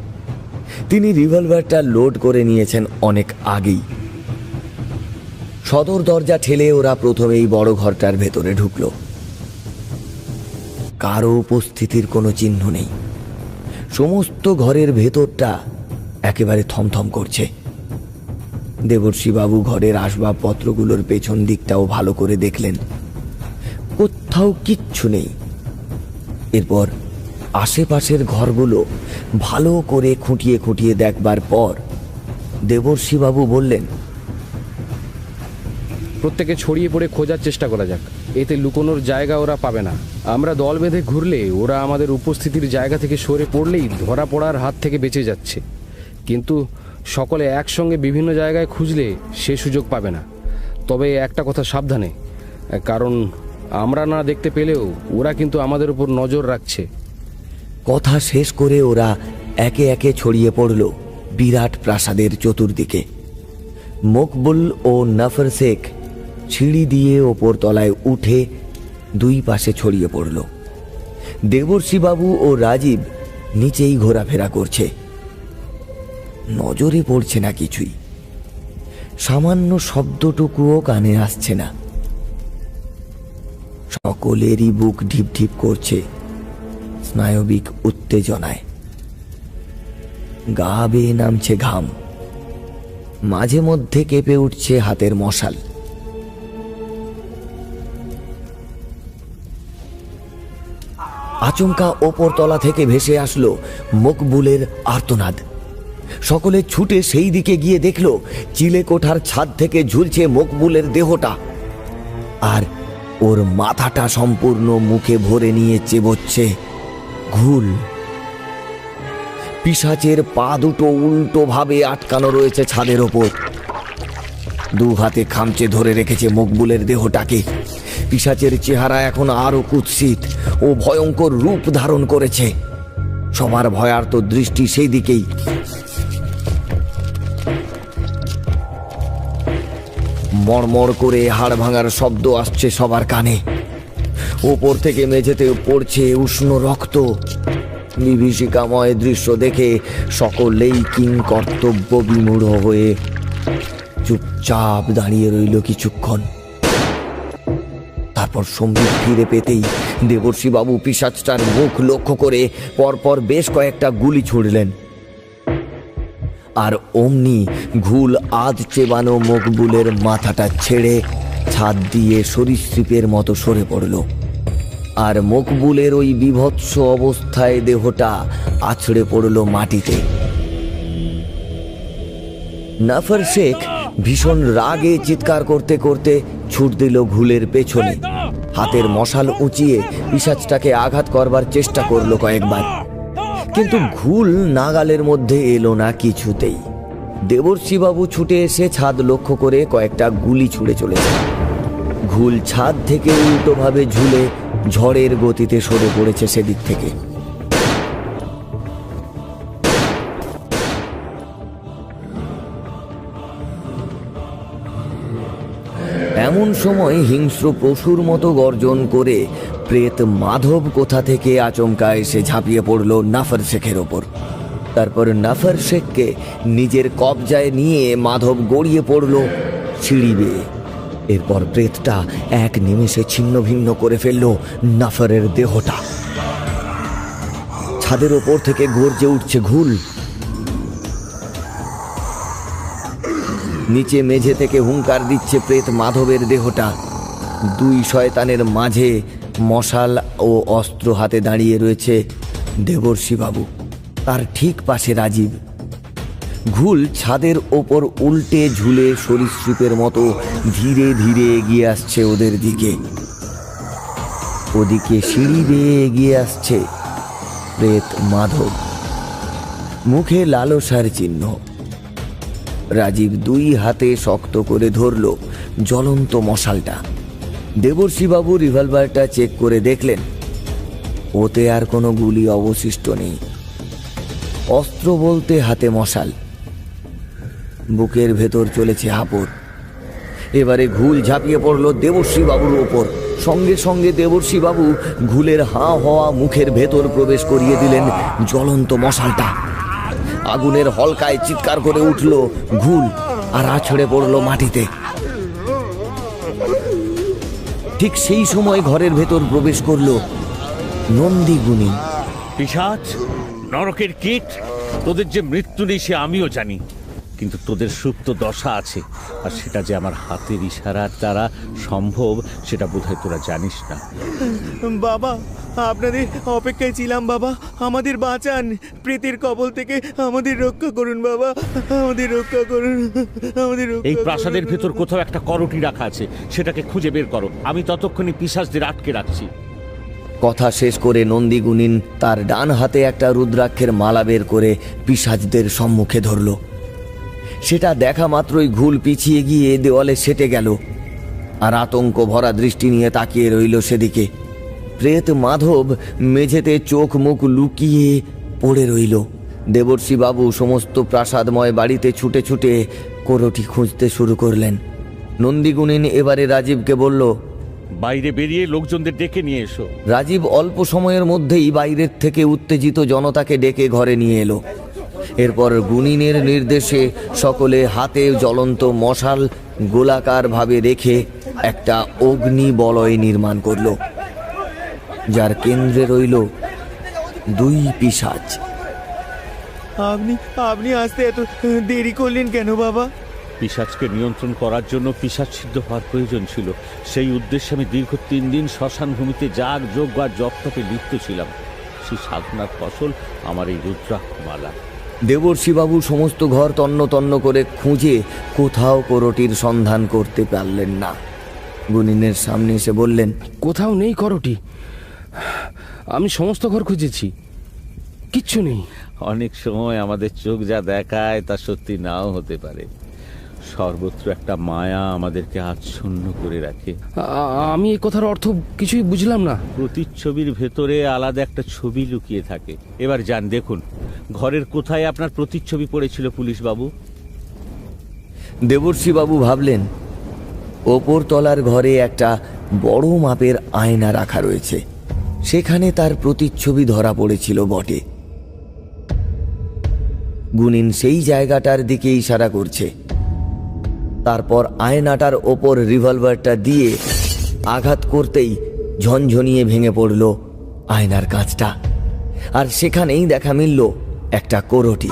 A: তিনি রিভলভারটা লোড করে নিয়েছেন অনেক আগেই। সদর দরজা ঠেলে ওরা প্রথমেই বড় ঘরটার ভেতরে ঢুকল। কারো উপস্থিতির কোনো চিহ্ন নেই। সমস্ত ঘরের ভেতরটা একেবারে থমথম করছে। দেবর্ষী বাবু ঘরের আসবাবপত্রগুলোর পেছন দিকটাও ভালো করে দেখলেন, কোথাও কিচ্ছু নেই। এরপর আশেপাশের ঘরগুলো ভালো করে খুঁটিয়ে খুঁটিয়ে দেখবার পর দেবর্ষী বাবু বললেন,
D: প্রত্যেকে ছড়িয়ে পড়ে খোঁজার চেষ্টা করা যাক। এতে লুকোনোর জায়গা ওরা পাবে না। আমরা দল বেঁধে ঘুরলে ওরা আমাদের উপস্থিতির জায়গা থেকে সরে পড়লেই ধরা পড়ার হাত থেকে বেঁচে যাচ্ছে। কিন্তু সকলে একসঙ্গে বিভিন্ন জায়গায় খুঁজলে সে সুযোগ পাবে না। তবে একটা কথা সাবধানে, কারণ আমরা না দেখতে পেলেও ওরা কিন্তু আমাদের উপর নজর রাখছে।
A: কথা শেষ করে ওরা একে একে ছড়িয়ে পড়ল বিরাট প্রাসাদের চতুর্দিকে। মকবুল ও নফর শেখ সিঁড়ি দিয়ে ওপর তলায় উঠে দুই পাশে ছড়িয়ে পড়ল। দেবর্ষী বাবু ও রাজীব নিচেই ঘোরাফেরা করছে। নজরে পড়ছে না কিছুই। সামান্য শব্দটুকুও কানে আসছে না। সকল সকলেরই বুক ঢিপ ঢিপ করছে স্নায়বিক উত্তেজনায়। গা বেয়ে নামছে ঘাম, মাঝে মধ্যে কেঁপে উঠছে হাতের মশাল। আচমকা ওপরতলা থেকে ভেসে আসলো মকবুলের আর্তনাদ। সকলে ছুটে সেই দিকে গিয়ে দেখল চিলে কোঠার ছাদ থেকে ঝুলছে মকবুলের দেহটা, আর ওর মাথাটা সম্পূর্ণ মুখে ভরে নিয়ে চেবোচ্ছে ঘুল। পিশাচের পা দুটো উল্টো ভাবে আটকানো রয়েছে ছাদের ওপর। দু হাতে খামচে ধরে রেখেছে মকবুলের দেহটাকে। পিশাচের চেহারা এখন আরো কুৎসিত ও ভয়ঙ্কর রূপ ধারণ করেছে। সবার ভয়ার্ত দৃষ্টি সেই দিকেই। মড়মড় করে হাড় ভাঙার শব্দ আসছে সবার কানে। ওপর থেকে মেঝেতে পড়ছে উষ্ণ রক্ত। বিভীষিকাময় দৃশ্য দেখে সকলেই কিংকর্তব্য বিমূঢ় হয়ে চুপচাপ দাঁড়িয়ে রইল কিছুক্ষণ। তারপর সম্বিত ফিরে পেতেই দেবর্ষী বাবু পিশাচটার মুখ লক্ষ্য করে পরপর বেশ কয়েকটা গুলি ছুড়লেন, আর অমনি ঘুল আধ চেবানো মকবুলের মাথাটা ছেড়ে ছাদ দিয়ে সরীসৃপের মতো সরে পড়ল। আর মকবুলের ওই বিভৎস অবস্থায় দেহটা আছড়ে পড়ল মাটিতে। নাফর শেখ ভীষণ রাগে চিৎকার করতে করতে ছুট দিল ঘুলের পেছনে। হাতের মশাল উঁচিয়ে পিশাচটাকে আঘাত করবার চেষ্টা করলো কয়েকবার, কিন্তু ঘুল নাগালের মধ্যে এলো না কিছুতেই। দেবর্ষী বাবু ছুটে এসে ছাদ লক্ষ্য করে কয়েকটা গুলি ছুঁড়ে চলেছে। ঘুল ছাদ থেকে উল্টোভাবে ঝুলে ঝড়ের গতিতে সরে পড়েছে সেদিক থেকে। এমন সময় হিংস্র পশুর মতো গর্জন করে প্রেত মাধব কোথা থেকে আচমকা এসে ঝাঁপিয়ে পড়ল নাফর শেখের ওপর। তারপর নাফর শেখকে নিজের কবজায় নিয়ে মাধব গড়িয়ে পড়ল সিঁড়ি বেয়ে। এরপর প্রেতটা এক নিমেষে ছিন্ন ভিন্ন করে ফেলল নাফরের দেহটা। ছাদের ওপর থেকে গর্জে উঠছে ঘুল। নিচে মেঝে থেকে হুঙ্কার দিচ্ছে প্রেত মাধবের দেহটা। দুই শয়তানের মাঝে মশাল ও অস্ত্র হাতে দাঁড়িয়ে রয়েছে দেবর্ষী বাবু, তার ঠিক পাশে রাজীব। ঘুল ছাদের ওপর উল্টে ঝুলে সরীসৃপের মতো ধীরে ধীরে এগিয়ে আসছে ওদের দিকে। ওদিকে সিঁড়ি বেয়ে এগিয়ে আসছে প্রেত মাধব, মুখে লালসার চিহ্ন। রাজীব দুই হাতে শক্ত করে ধরল জ্বলন্ত মশালটা। দেবর্ষী বাবু রিভলভারটা চেক করে দেখলেন ওতে আর কোনো গুলি অবশিষ্ট নেই। অস্ত্র বলতে হাতে মশাল। বুকের ভেতর চলেছে হাঁপড়। এবারে ঘুল ঝাঁপিয়ে পড়ল দেবর্ষী বাবুর ওপর। সঙ্গে সঙ্গে দেবর্ষী বাবু ঘুলের হাঁ হওয়া মুখের ভেতর প্রবেশ করিয়ে দিলেন জ্বলন্ত মশালটা। আগুনের হলকায় চিৎকার করে উঠল ঘুল আর আছড়ে পড়ল মাটিতে। ঠিক সেই সময় ঘরের ভেতর প্রবেশ করল নন্দীগুণী।
I: পিশাচ, নরকের কীট, তোদের যে মৃত্যু নেই সে আমিও জানি, কিন্তু তোদের সুপ্ত দশা আছে, আর সেটা যে আমার হাতের ইশারার দ্বারা সম্ভব সেটা বোধহয় তোরা জানিস না।
G: বাবা, আপনাদের অপেক্ষায় ছিলাম বাবা, আমাদের বাঁচান, প্রেতের কবল থেকে আমাদের রক্ষা করুন বাবা, আমাদের রক্ষা করুন, আমাদের রক্ষা
I: এই প্রাসাদের
G: করুন।
I: ভেতর কোথাও একটা করটি রাখা আছে, সেটাকে খুঁজে বের করো, আমি ততক্ষণে পিশাচদের আটকে রাখছি।
A: কথা শেষ করে নন্দীগুণিন তার ডান হাতে একটা রুদ্রাক্ষের মালা বের করে পিশাচদের সম্মুখে ধরল। সেটা দেখা মাত্রই ঘুল পিছিয়ে গিয়ে দেওয়ালে সেটে গেল, আর আতঙ্ক ভরা দৃষ্টি নিয়ে তাকিয়ে রইল সেদিকে। প্রেত মাধব মেঝেতে চোখ মুখ লুকিয়ে পড়ে রইল। দেবর্ষী বাবু সমস্ত প্রাসাদময় বাড়িতে ছুটে ছুটে কোরটি খুঁজতে শুরু করলেন। নন্দীগুণিন এবারে রাজীবকে বলল,
I: বাইরে বেরিয়ে লোকজনদের ডেকে নিয়ে এসো।
A: রাজীব অল্প সময়ের মধ্যেই বাইরের থেকে উত্তেজিত জনতাকে ডেকে ঘরে নিয়ে এলো। এরপর গুণিনের নির্দেশে সকলে হাতে জ্বলন্ত মশাল গোলাকার ভাবে রেখে একটা অগ্নি বলয় নির্মাণ করল। যার কেন্দ্রে রইল 2 পিশাচ।
G: আপনি আপনি আসতে এত দেরি করলেন কেন বাবা?
I: পিশাচকে নিয়ন্ত্রণ করার জন্য পিশাচ সিদ্ধ হওয়ার প্রয়োজন ছিল। সেই উদ্দেশ্যে আমি দীর্ঘ 3 দিন শ্মশান ভূমিতে যাগ যোগ আর জপতপে লিপ্ত ছিলাম। সেই সাধনার ফসল আমার এই রুদ্রাক্ষমালা।
A: দেবর্ষিবাবু সমস্ত ঘর তন্ন তন্ন করে খুঁজে কোথাও করটির সন্ধান করতে পারলেন না। গুনিনের সামনে এসে বললেন,
D: কোথাও নেই করটি। আমি সমস্ত ঘর খুঁজেছি, কিচ্ছু নেই।
I: অনেক সময় আমাদের চোখ যা দেখায় তা সত্যি নাও হতে পারে। সর্বত্র একটা মায়া আমাদেরকে আচ্ছন্ন করে রাখে।
D: আমি এই কথার অর্থ কিছুই বুঝলাম না।
I: প্রতিচ্ছবির ভেতরে আলাদা একটা ছবি লুকিয়ে থাকে। এবার যান দেখুন, ঘরের কোথায় আপনার প্রতিচ্ছবি পড়েছিল পুলিশ বাবু?
A: দেবর্ষিবাবু ভাবলেন, ওপর তলার ঘরে একটা বড় মাপের আয়না রাখা রয়েছে, সেখানে তার প্রতিচ্ছবি ধরা পড়েছিল বটে। গুনিন সেই জায়গাটার দিকে ইশারা করছে। তারপর আয়নাটার ওপর রিভলভারটা দিয়ে আঘাত করতেই ঝনঝনিয়ে ভেঙে পড়ল আয়নার কাঁচটা। আর সেখানেই দেখা মিলল একটা করটি,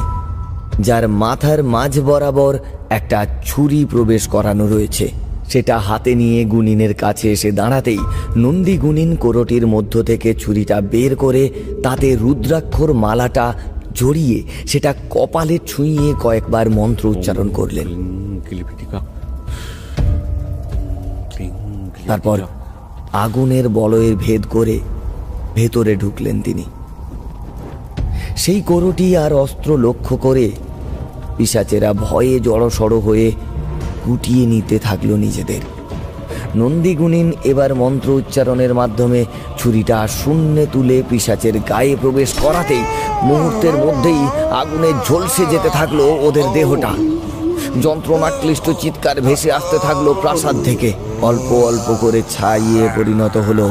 A: যার মাথার মাঝ বরাবর একটা ছুরি প্রবেশ করানো রয়েছে। সেটা হাতে নিয়ে গুনিনের কাছে এসে দাঁড়াতেই নন্দী গুনিন করটির মধ্য থেকে ছুরিটা বের করে তাতে রুদ্রাক্ষর মালাটা জড়িয়ে সেটা কপালে ছুঁয়ে কয়েকবার মন্ত্র উচ্চারণ করলেন। তারপর আগুনের বলয়ের ভেদ করে ভেতরে ঢুকলেন তিনি। সেই করটি আর অস্ত্র লক্ষ্য করে পিশাচেরা ভয়ে জড়সড় হয়ে গুটিয়ে নিতে থাকলো নিজেদের। নন্দীগুনিন এবার মন্ত্র উচ্চারণের মাধ্যমে ছুরিটা শূন্যে তুলে পিশাচের গায়ে প্রবেশ করাতেই মুহূর্তের মধ্যেই আগুনে ঝলসে যেতে থাকলো ওদের দেহটা। যন্ত্রণাক্লিষ্ট চিৎকার ভেসে আসতে থাকলো প্রাসাদ থেকে। অল্প অল্প করে ছাইয়ে পরিণত হলো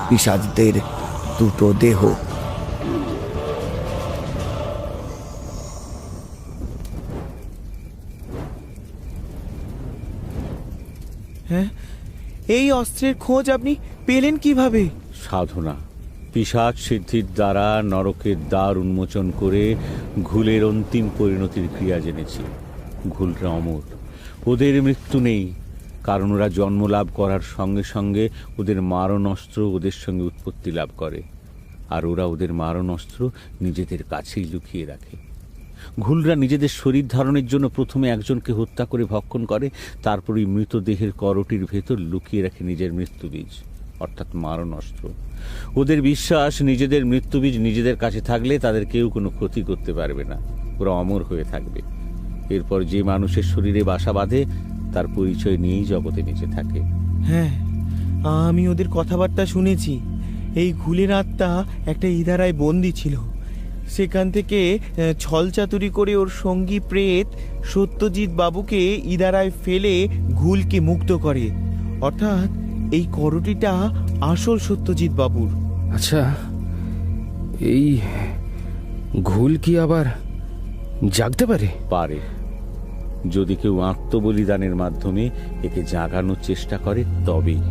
A: পিশাচদের 2টো দেহ।
G: হ্যাঁ, এই অস্ত্রের খোঁজ আপনি পেলেন কিভাবে?
I: সাধনা। পিশাচ সিদ্ধির দ্বারা নরকের দ্বার উন্মোচন করে ঘুলের অন্তিম পরিণতির ক্রিয়া জেনেছি। ঘুলরা অমর, ওদের মৃত্যু নেই, কারণ ওরা জন্ম লাভ করার সঙ্গে সঙ্গে ওদের মারণ অস্ত্র ওদের সঙ্গে উৎপত্তি লাভ করে, আর ওরা ওদের মারণ অস্ত্র নিজেদের কাছেই লুকিয়ে রাখে। ঘুলরা নিজেদের শরীর ধারণের জন্য প্রথমে একজনকে হত্যা করে ভক্ষণ করে, তারপরই মৃতদেহের করটির ভেতর লুকিয়ে রাখে নিজের মৃত্যুবীজ, অর্থাৎ মারণ অস্ত্র। ওদের বিশ্বাস, নিজেদের মৃত্যুবীজ নিজেদের কাছে থাকলে তাদের কেউ কোনো ক্ষতি করতে পারবে না, ওরা অমর হয়ে থাকবে। এরপর যে মানুষের শরীরে বাসা বাঁধে তার পরিচয় নিয়েই জগতে বেঁচে থাকে।
G: হ্যাঁ, আমি ওদের কথাবার্তা শুনেছি। এই ঘুলের আত্মা একটা ইদারায় বন্দি ছিল, সেখান থেকে ছলচাতুরি করে ওর সঙ্গী প্রেত সত্যজিৎ বাবুকে ইদারায় ফেলে ঘুলকে মুক্ত করে। অর্থাৎ এই করটিটা আসল সত্যজিৎ বাবুর।
D: আচ্ছা, এই ঘুল কি আবার জাগতে পারে?
I: পারে, যদি কেউ আত্মবলিদানের মাধ্যমে একে জাগানোর চেষ্টা করে তবেই।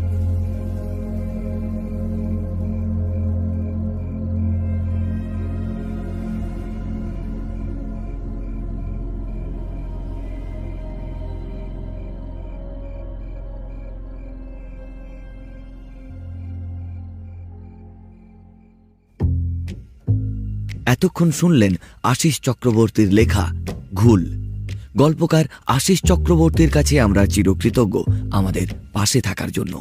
A: এতক্ষণ শুনলেন আশিস চক্রবর্তীর লেখা ঘুল। গল্পকার আশিস চক্রবর্তীর কাছে আমরা চিরকৃতজ্ঞ আমাদের পাশে থাকার জন্য।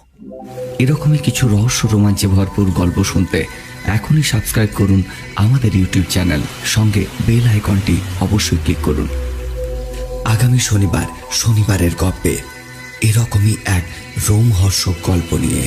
A: এরকমই কিছু রহস্য রোমাঞ্চে ভরপুর গল্প শুনতে এখনই সাবস্ক্রাইব করুন আমাদের ইউটিউব চ্যানেল, সঙ্গে বেল আইকনটি অবশ্যই ক্লিক করুন। আগামী শনিবারের গল্পে এরকমই এক রোমহর্ষক গল্প নিয়ে